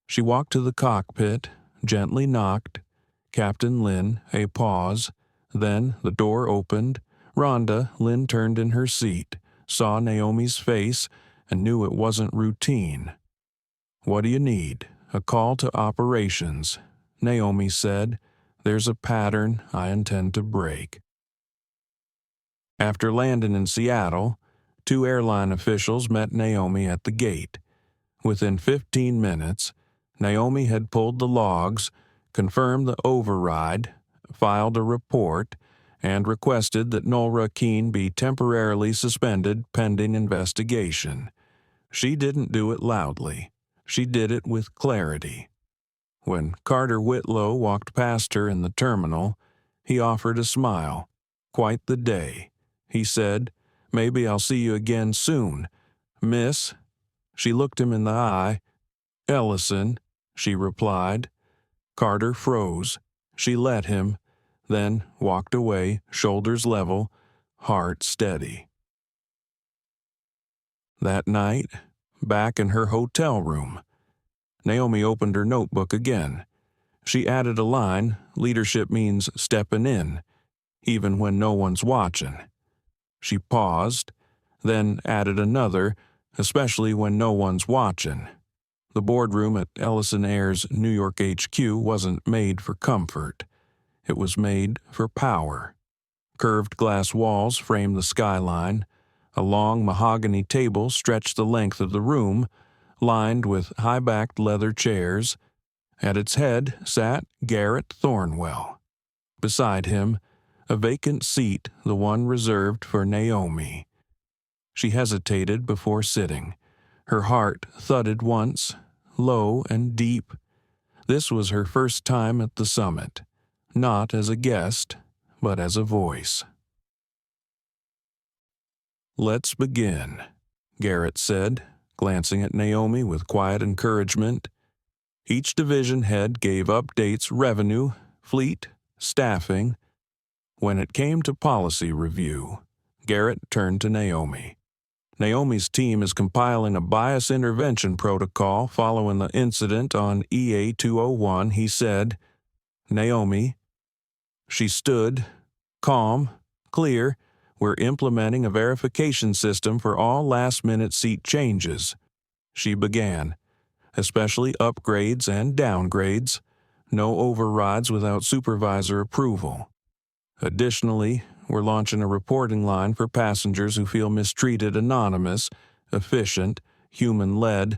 She walked to the cockpit, gently knocked. Captain Lynn, a pause. Then the door opened. Rhonda, Lynn turned in her seat, saw Naomi's face, and knew it wasn't routine. "What do you need?" "A call to operations," Naomi said. "There's a pattern I intend to break." After landing in Seattle, 2 airline officials met Naomi at the gate. Within 15 minutes, Naomi had pulled the logs, confirmed the override, filed a report, and requested that Nora Keene be temporarily suspended pending investigation. She didn't do it loudly. She did it with clarity. When Carter Whitlow walked past her in the terminal, he offered a smile. "Quite the day," he said. "Maybe I'll see you again soon. Miss." She looked him in the eye. "Ellison," she replied. Carter froze. She let him, then walked away, shoulders level, heart steady. That night, back in her hotel room, Naomi opened her notebook again. She added a line, "Leadership means stepping in, even when no one's watching." She paused, then added another, "especially when no one's watching." The boardroom at Ellison Air's New York HQ wasn't made for comfort. It was made for power. Curved glass walls framed the skyline. A long mahogany table stretched the length of the room, lined with high-backed leather chairs. At its head sat Garrett Thornwell. Beside him, a vacant seat, the one reserved for Naomi. She hesitated before sitting. Her heart thudded once, low and deep. This was her first time at the summit, not as a guest, but as a voice. "Let's begin," Garrett said, glancing at Naomi with quiet encouragement. Each division head gave updates: revenue, fleet, staffing. When it came to policy review, Garrett turned to Naomi. "Naomi's team is compiling a bias intervention protocol following the incident on EA 201, he said. "Naomi." She stood, calm, clear. "We're implementing a verification system for all last-minute seat changes," she began, "especially upgrades and downgrades. No overrides without supervisor approval. Additionally, we're launching a reporting line for passengers who feel mistreated, anonymous, efficient, human-led."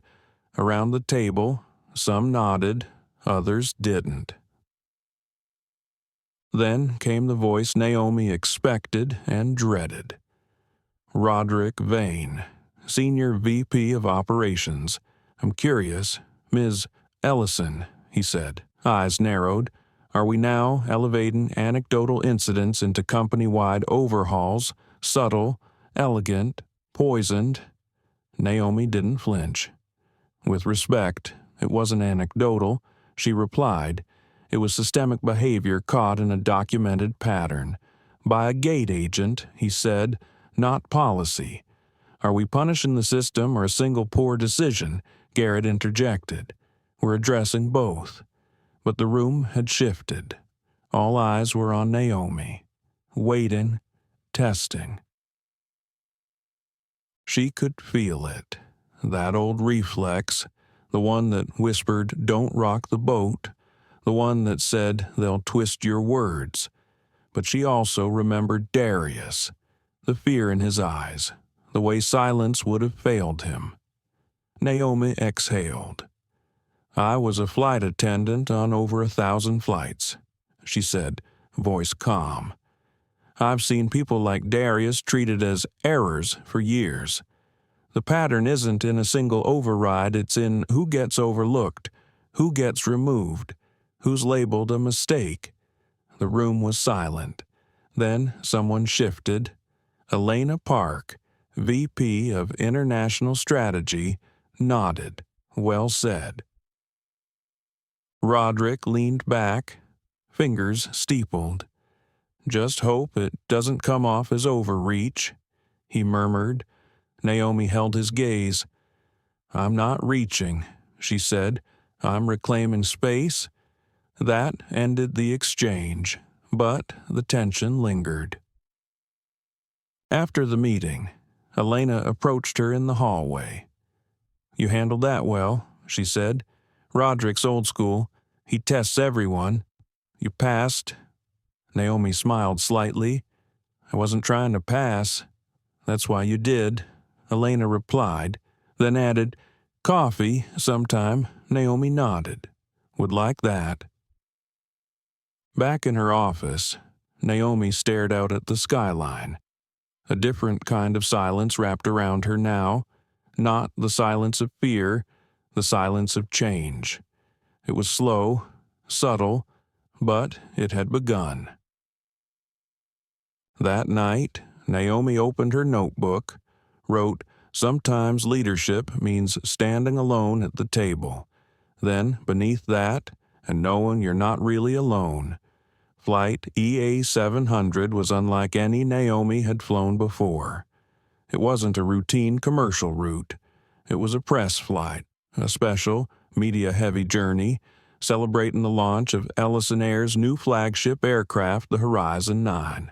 Around the table, some nodded, others didn't. Then came the voice Naomi expected and dreaded. Roderick Vane, Senior VP of Operations. "I'm curious, Ms. Ellison," he said, eyes narrowed. "Are we now elevating anecdotal incidents into company-wide overhauls, subtle, elegant, poisoned?" Naomi didn't flinch. With respect, it wasn't anecdotal, she replied. It was systemic behavior caught in a documented pattern. "By a gate agent," he said, "not policy." "Are we punishing the system or a single poor decision?" Garrett interjected. "We're addressing both." But the room had shifted. All eyes were on Naomi, waiting, testing. She could feel it, that old reflex, the one that whispered, "Don't rock the boat," the one that said, "They'll twist your words." But she also remembered Darius, the fear in his eyes, the way silence would have failed him. Naomi exhaled. "I was a flight attendant on over 1,000 flights," she said, voice calm. "I've seen people like Darius treated as errors for years. The pattern isn't in a single override, it's in who gets overlooked, who gets removed, who's labeled a mistake." The room was silent. Then someone shifted. Elena Park, VP of International Strategy, nodded. "Well said." Roderick leaned back, fingers steepled. "Just hope it doesn't come off as overreach," he murmured. Naomi held his gaze. "I'm not reaching," she said. "I'm reclaiming space." That ended the exchange, but the tension lingered. After the meeting, Elena approached her in the hallway. "You handled that well," she said. "Roderick's old school. He tests everyone. You passed." Naomi smiled slightly. "I wasn't trying to pass." "That's why you did," Elena replied, then added, "Coffee sometime." Naomi nodded. "Would like that." Back in her office, Naomi stared out at the skyline. A different kind of silence wrapped around her now, not the silence of fear, the silence of change. It was slow, subtle, but it had begun. That night, Naomi opened her notebook, wrote, "Sometimes leadership means standing alone at the table." Then, beneath that, and knowing you're not really alone, Flight EA 700 was unlike any Naomi had flown before. It wasn't a routine commercial route. It was a press flight, a special, media-heavy journey, celebrating the launch of Ellison Air's new flagship aircraft, the Horizon 9.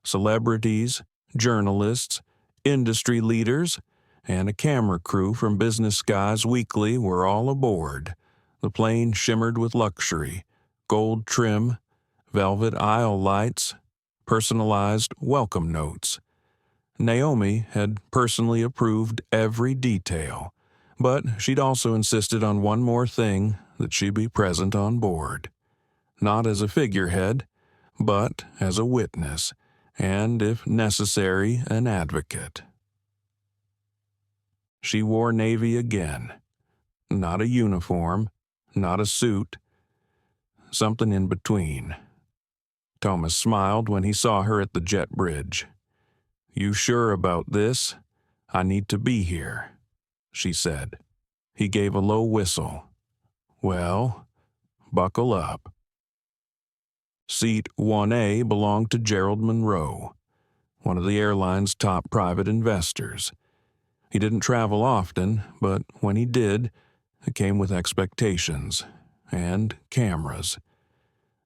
Celebrities, journalists, industry leaders, and a camera crew from Business Skies Weekly were all aboard. The plane shimmered with luxury, gold trim, velvet aisle lights, personalized welcome notes. Naomi had personally approved every detail, but she'd also insisted on one more thing, that she be present on board. Not as a figurehead, but as a witness, and, if necessary, an advocate. She wore navy again. Not a uniform, not a suit, something in between. Thomas smiled when he saw her at the jet bridge. "You sure about this? I need to be here," she said. He gave a low whistle. "Well, buckle up." Seat 1A belonged to Gerald Monroe, one of the airline's top private investors. He didn't travel often, but when he did, it came with expectations and cameras.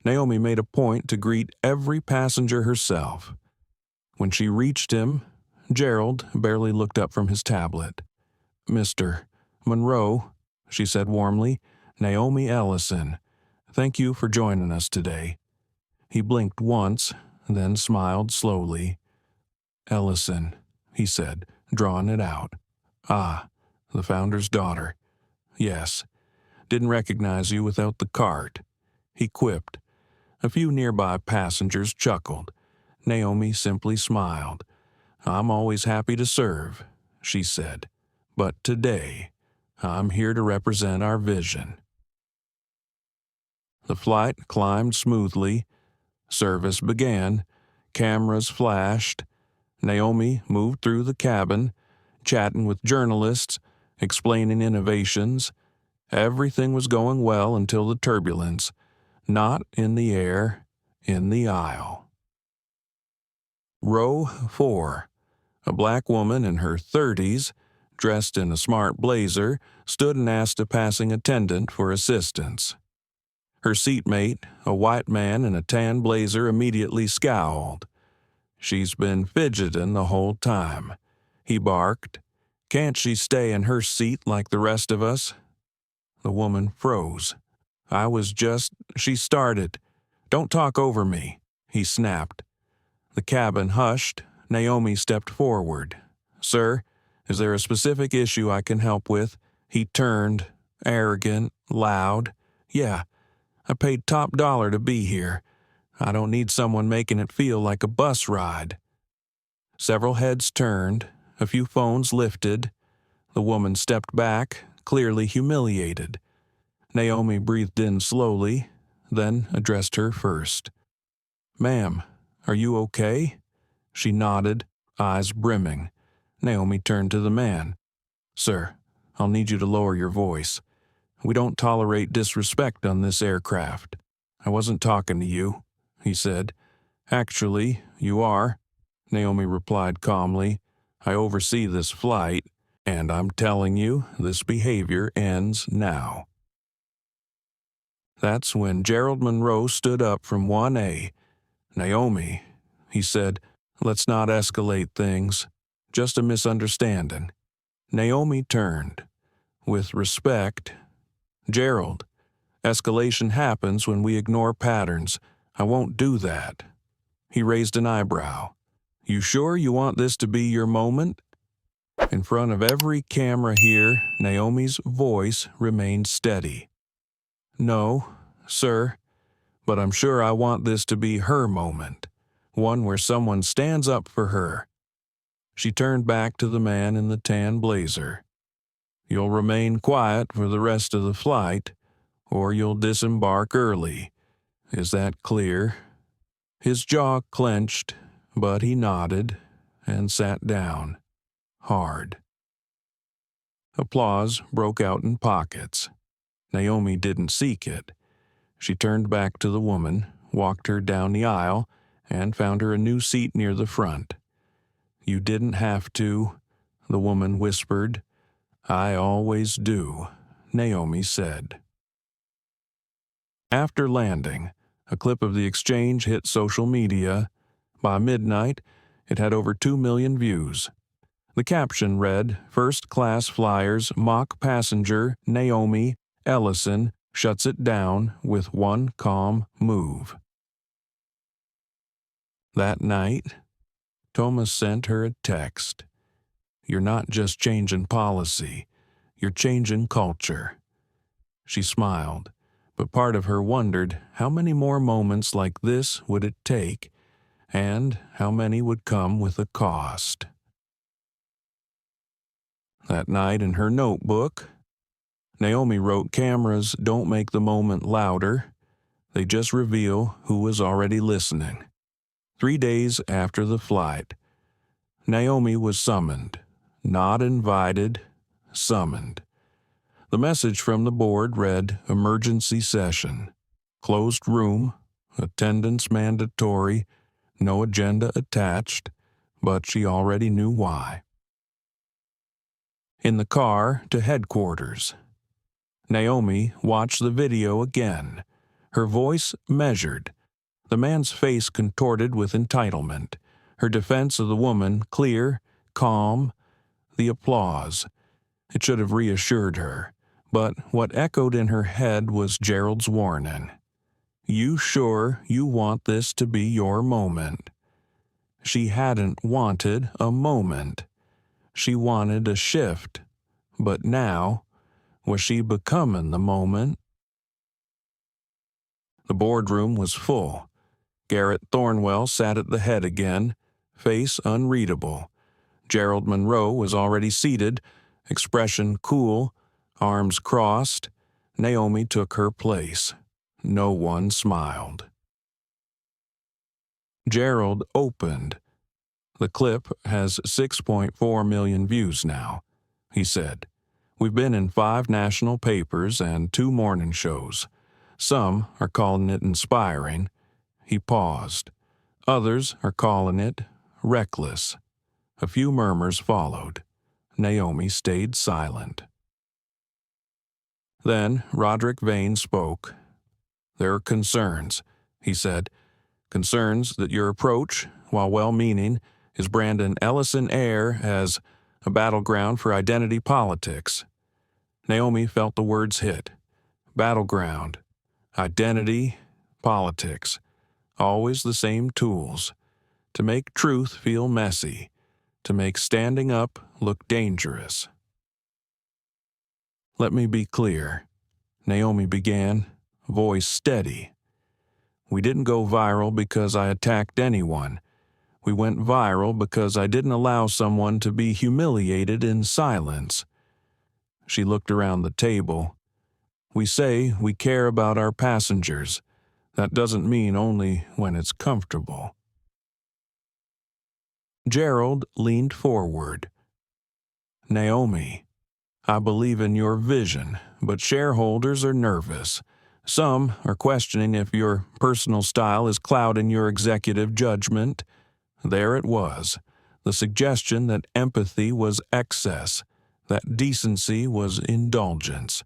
Naomi made a point to greet every passenger herself. When she reached him, Gerald barely looked up from his tablet. "Mr. Monroe," she said warmly, "Naomi Ellison. Thank you for joining us today." He blinked once, then smiled slowly. "Ellison," he said, drawing it out. "Ah, the founder's daughter. Yes. Didn't recognize you without the cart," he quipped. A few nearby passengers chuckled. Naomi simply smiled. "I'm always happy to serve," she said. "But today, I'm here to represent our vision." The flight climbed smoothly. Service began. Cameras flashed. Naomi moved through the cabin, chatting with journalists, explaining innovations. Everything was going well until the turbulence. Not in the air, in the aisle. Row 4. A black woman in her 30s, dressed in a smart blazer, stood and asked a passing attendant for assistance. Her seatmate, a white man in a tan blazer, immediately scowled. "She's been fidgeting the whole time," he barked. "Can't she stay in her seat like the rest of us?" The woman froze. She started. "Don't talk over me," he snapped. The cabin hushed. Naomi stepped forward. "Sir, is there a specific issue I can help with?" He turned, arrogant, loud. "Yeah, I paid top dollar to be here. I don't need someone making it feel like a bus ride." Several heads turned, a few phones lifted. The woman stepped back, clearly humiliated. Naomi breathed in slowly, then addressed her first. "Ma'am, are you okay?" She nodded, eyes brimming. Naomi turned to the man. "Sir, I'll need you to lower your voice. We don't tolerate disrespect on this aircraft." "I wasn't talking to you," he said. "Actually, you are," Naomi replied calmly. "I oversee this flight, and I'm telling you, this behavior ends now." That's when Gerald Monroe stood up from 1A. "Naomi," he said, "let's not escalate things. Just a misunderstanding." Naomi turned. With respect, "Gerald, escalation happens when we ignore patterns. I won't do that." He raised an eyebrow. "You sure you want this to be your moment?" In front of every camera here, Naomi's voice remained steady. "No, sir, but I'm sure I want this to be her moment." one where someone stands up for her. She turned back to the man in the tan blazer. "You'll remain quiet for the rest of the flight, or you'll disembark early. Is that clear?" His jaw clenched, but he nodded and sat down, hard. Applause broke out in pockets. Naomi didn't seek it. She turned back to the woman, walked her down the aisle, and found her a new seat near the front. "You didn't have to," the woman whispered. "I always do," Naomi said. After landing, a clip of the exchange hit social media. By midnight, it had over 2 million views. The caption read, "First-class flyers mock passenger Naomi Ellison shuts it down with one calm move." That night, Thomas sent her a text. "You're not just changing policy, you're changing culture." She smiled, but part of her wondered how many more moments like this would it take, and how many would come with a cost. That night in her notebook, Naomi wrote, "Cameras don't make the moment louder. They just reveal who was already listening." 3 days after the flight, Naomi was summoned. Not invited, summoned. The message from the board read, "Emergency session. Closed room. Attendance mandatory. No agenda attached." But she already knew why. In the car to headquarters, Naomi watched the video again, her voice measured, the man's face contorted with entitlement, her defense of the woman clear, calm, the applause. It should have reassured her, but what echoed in her head was Gerald's warning. "You sure you want this to be your moment?" She hadn't wanted a moment. She wanted a shift, but now, was she becoming the moment? The boardroom was full. Garrett Thornwell sat at the head again, face unreadable. Gerald Monroe was already seated, expression cool, arms crossed. Naomi took her place. No one smiled. Gerald opened. "The clip has 6.4 million views now," he said. "We've been in 5 national papers and 2 morning shows. Some are calling it inspiring." He paused. "Others are calling it reckless." A few murmurs followed. Naomi stayed silent. Then Roderick Vane spoke. "There are concerns," he said. "Concerns that your approach, while well-meaning, is branding Ellison Air as a battleground for identity politics." Naomi felt the words hit. Battleground, identity, politics. Always the same tools. To make truth feel messy. To make standing up look dangerous. "Let me be clear," Naomi began, voice steady. "We didn't go viral because I attacked anyone. We went viral because I didn't allow someone to be humiliated in silence." She looked around the table. "We say we care about our passengers. That doesn't mean only when it's comfortable." Gerald leaned forward. "Naomi, I believe in your vision, but shareholders are nervous. Some are questioning if your personal style is clouding your executive judgment." There it was, the suggestion that empathy was excess, that decency was indulgence.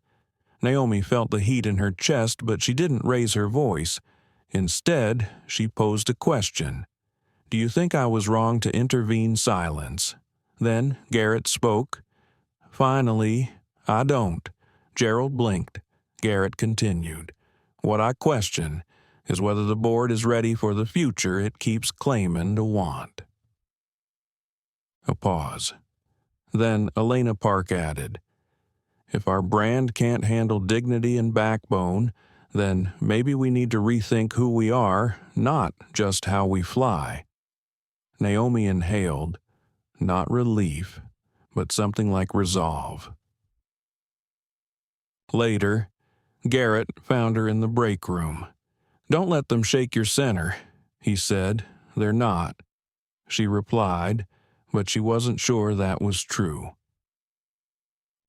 Naomi felt the heat in her chest, but she didn't raise her voice. Instead, she posed a question. "Do you think I was wrong to intervene silence?" Then Garrett spoke. "Finally, I don't." Gerald blinked. Garrett continued. "What I question is whether the board is ready for the future it keeps claiming to want." A pause. Then Elena Park added, "If our brand can't handle dignity and backbone, then maybe we need to rethink who we are, not just how we fly. Naomi inhaled, not relief, but something like resolve. Later, Garrett found her in the break room. "Don't let them shake your center," he said. "They're not." She replied, but she wasn't sure that was true.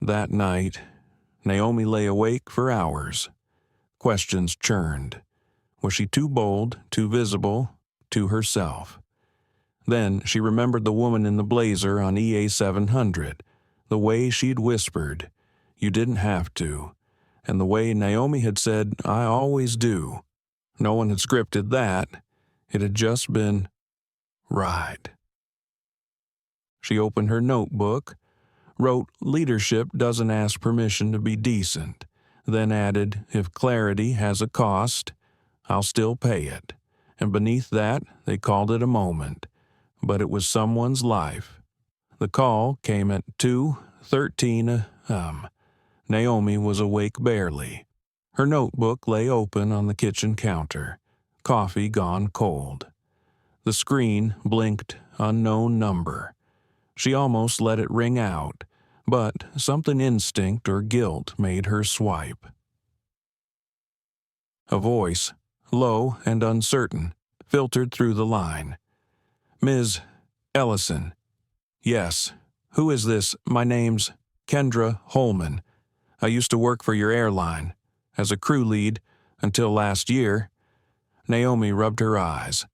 That night, Naomi lay awake for hours. Questions churned. Was she too bold, too visible, too herself? Then she remembered the woman in the blazer on EA 700, the way she'd whispered, "You didn't have to," and the way Naomi had said, "I always do." No one had scripted that. It had just been right. She opened her notebook, wrote, "Leadership doesn't ask permission to be decent," then added, "If clarity has a cost, I'll still pay it." And beneath that, they called it a moment. But it was someone's life. The call came at 2:13 a.m. Naomi was awake barely. Her notebook lay open on the kitchen counter, coffee gone cold. The screen blinked unknown number. She almost let it ring out, but something instinct or guilt made her swipe. A voice, low and uncertain, filtered through the line. "Ms. Ellison." "Yes. Who is this? My name's Kendra Holman. I used to work for your airline, as a crew lead, until last year." Naomi rubbed her eyes.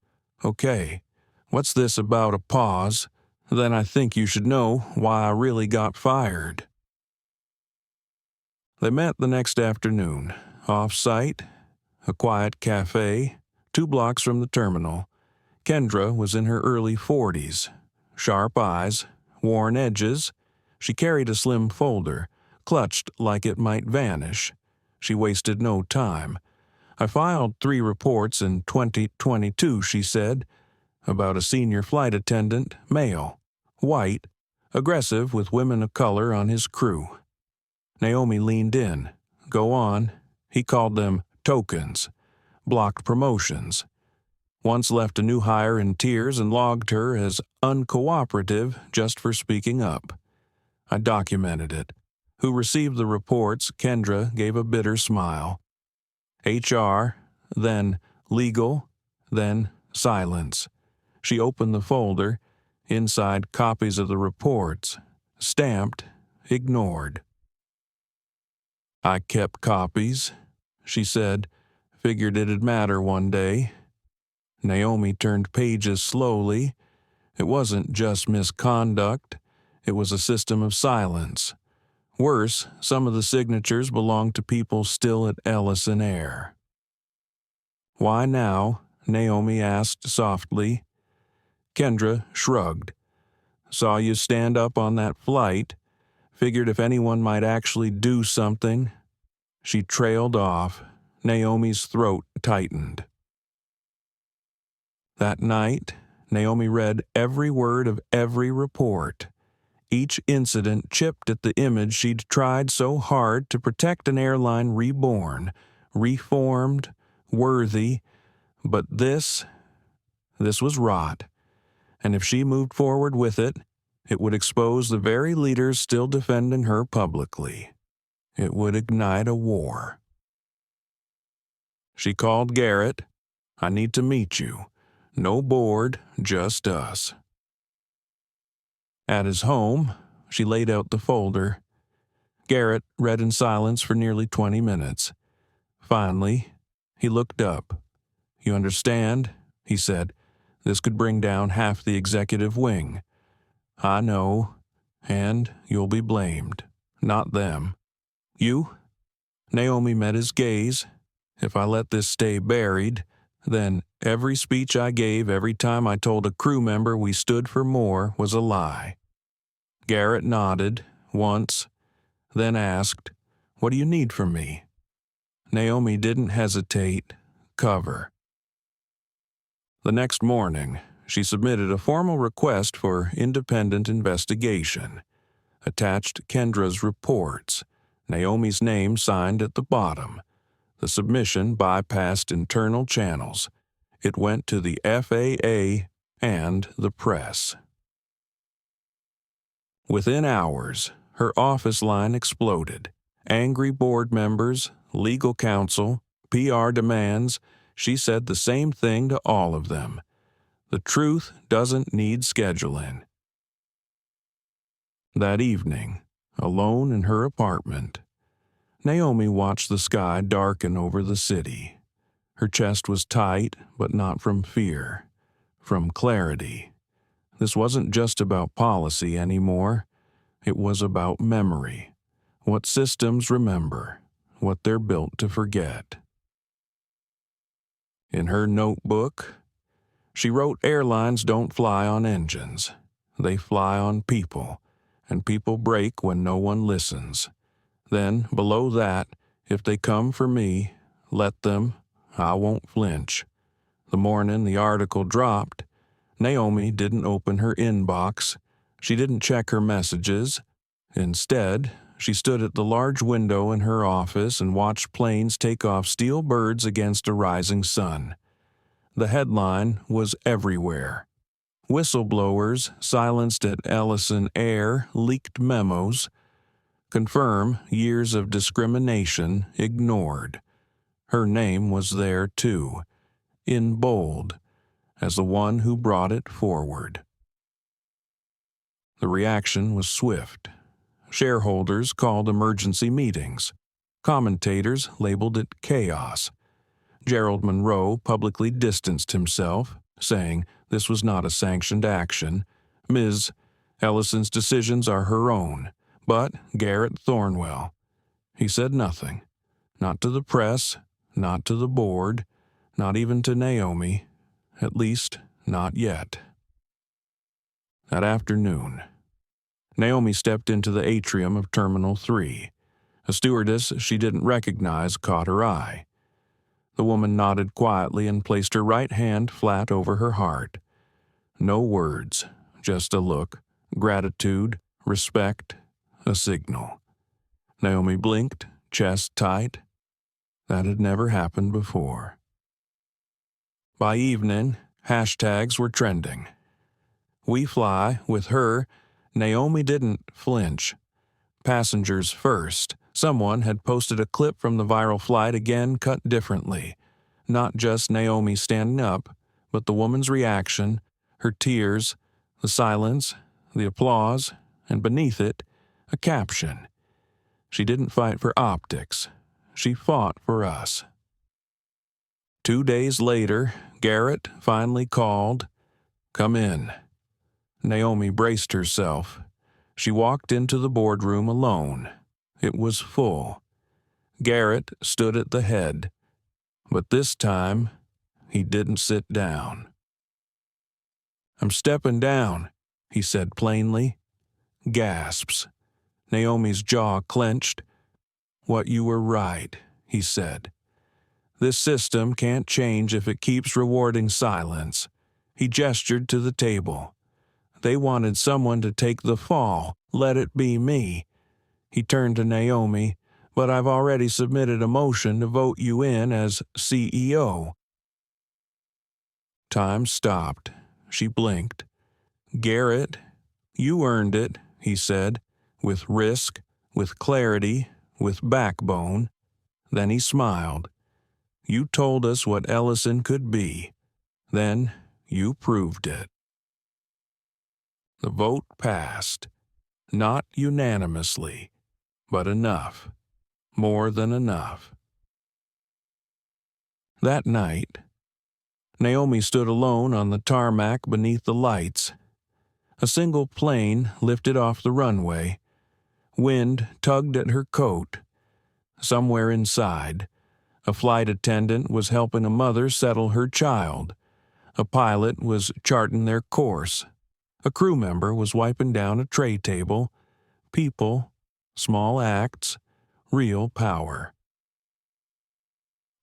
"Okay, what's this about a pause? Then I think you should know why I really got fired." They met the next afternoon, off-site, a quiet cafe, 2 blocks from the terminal. Kendra was in her early 40s, sharp eyes, worn edges. She carried a slim folder, clutched like it might vanish. She wasted no time. "I filed 3 reports in 2022, she said, about a senior flight attendant, male, white, aggressive with women of color on his crew." Naomi leaned in. "Go on." He called them tokens, blocked promotions. Once left a new hire in tears and logged her as uncooperative just for speaking up. I documented it. Who received the reports, Kendra gave a bitter smile. HR, then legal, then silence. She opened the folder, inside copies of the reports, stamped, ignored. "I kept copies," she said. "Figured it'd matter one day." Naomi turned pages slowly. It wasn't just misconduct. It was a system of silence. Worse, some of the signatures belonged to people still at Ellison Air. "Why now?" Naomi asked softly. Kendra shrugged. "Saw you stand up on that flight. Figured if anyone might actually do something." She trailed off. Naomi's throat tightened. That night, Naomi read every word of every report. Each incident chipped at the image she'd tried so hard to protect an airline reborn, reformed, worthy. But this was rot. And if she moved forward with it, it would expose the very leaders still defending her publicly. It would ignite a war. She called Garrett. "I need to meet you. No board, just us." At his home, she laid out the folder. Garrett read in silence for nearly 20 minutes. Finally, he looked up. "You understand?" he said. "This could bring down half the executive wing." "I know, and you'll be blamed, not them." "You?" Naomi met his gaze. "If I let this stay buried, then every speech I gave every time I told a crew member we stood for more was a lie." Garrett nodded, once, then asked, "What do you need from me?" Naomi didn't hesitate. Cover. The next morning, she submitted a formal request for independent investigation. Attached Kendra's reports, Naomi's name signed at the bottom. The submission bypassed internal channels. It went to the FAA and the press. Within hours, her office line exploded. Angry board members, legal counsel, PR demands. She said the same thing to all of them. The truth doesn't need scheduling. That evening, alone in her apartment, Naomi watched the sky darken over the city. Her chest was tight, but not from fear, from clarity. This wasn't just about policy anymore. It was about memory, what systems remember, what they're built to forget. In her notebook, she wrote, "Airlines don't fly on engines. They fly on people, and people break when no one listens. Then, below that, if they come for me, let them. I won't flinch." The morning the article dropped, Naomi didn't open her inbox. She didn't check her messages. Instead, she stood at the large window in her office and watched planes take off steel birds against a rising sun. The headline was everywhere. Whistleblowers silenced at Ellison Air leaked memos. Confirm years of discrimination ignored. Her name was there too, in bold, as the one who brought it forward. The reaction was swift. Shareholders called emergency meetings. Commentators labeled it chaos. Gerald Monroe publicly distanced himself, saying this was not a sanctioned action. Ms. Ellison's decisions are her own. But Garrett Thornwell, he said nothing. Not to the press, not to the board, not even to Naomi, at least not yet. That afternoon, Naomi stepped into the atrium of Terminal 3. A stewardess she didn't recognize caught her eye. The woman nodded quietly and placed her right hand flat over her heart. No words, just a look, gratitude, respect, a signal. Naomi blinked, chest tight. That had never happened before. By evening, hashtags were trending. We fly with her. Naomi didn't flinch. Passengers first. Someone had posted a clip from the viral flight, again cut differently. Not just Naomi standing up, but the woman's reaction, her tears, the silence, the applause, and beneath it, a caption. She didn't fight for optics. She fought for us. 2 days later, Garrett finally called, "Come in." Naomi braced herself. She walked into the boardroom alone. It was full. Garrett stood at the head, but this time he didn't sit down. "I'm stepping down," he said plainly. Gasps. Naomi's jaw clenched. "What you were right," he said. "This system can't change if it keeps rewarding silence." He gestured to the table. "They wanted someone to take the fall. Let it be me." He turned to Naomi, "But I've already submitted a motion to vote you in as CEO." Time stopped. She blinked. "Garrett, you earned it," he said, "with risk, with clarity, with backbone." Then he smiled. "You told us what Ellison could be. Then you proved it." The vote passed. Not unanimously, but enough. More than enough. That night, Naomi stood alone on the tarmac beneath the lights. A single plane lifted off the runway. Wind tugged at her coat. Somewhere inside, a flight attendant was helping a mother settle her child. A pilot was charting their course. A crew member was wiping down a tray table. People, small acts, real power.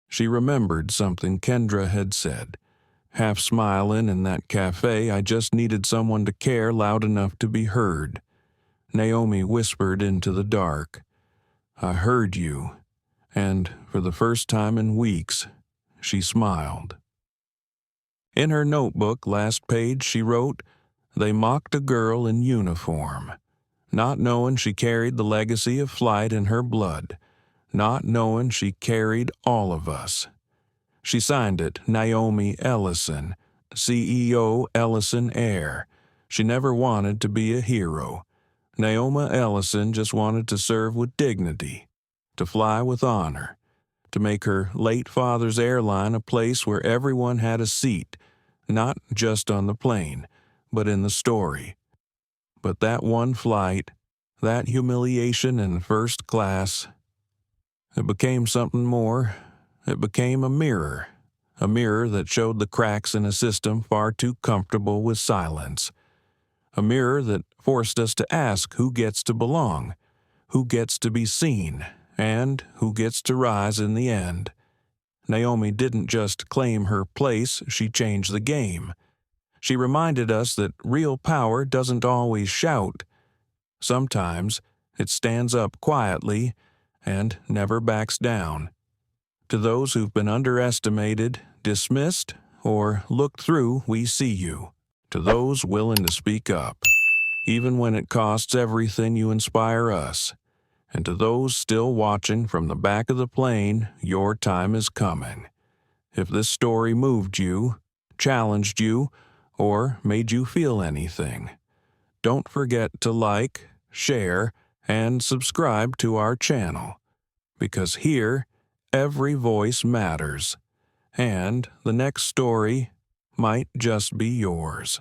She remembered something Kendra had said. Half smiling in that cafe, "I just needed someone to care loud enough to be heard." Naomi whispered into the dark, "I heard you, and for the first time in weeks, she smiled. In her notebook last page she wrote, "They mocked a girl in uniform," not knowing she carried the legacy of flight in her blood, not knowing she carried all of us. She signed it Naomi Ellison, CEO Ellison Air. She never wanted to be a hero. Naomi Ellison just wanted to serve with dignity, to fly with honor, to make her late father's airline a place where everyone had a seat, not just on the plane, but in the story. But that one flight, that humiliation in first class, it became something more. It became a mirror that showed the cracks in a system far too comfortable with silence. A mirror that forced us to ask who gets to belong, who gets to be seen, and who gets to rise in the end. Naomi didn't just claim her place, she changed the game. She reminded us that real power doesn't always shout. Sometimes it stands up quietly and never backs down. To those who've been underestimated, dismissed, or looked through, we see you. To those willing to speak up, even when it costs everything, you inspire us. And to those still watching from the back of the plane, your time is coming. If this story moved you, challenged you, or made you feel anything, don't forget to like, share, and subscribe to our channel. Because here, every voice matters, and the next story might just be yours.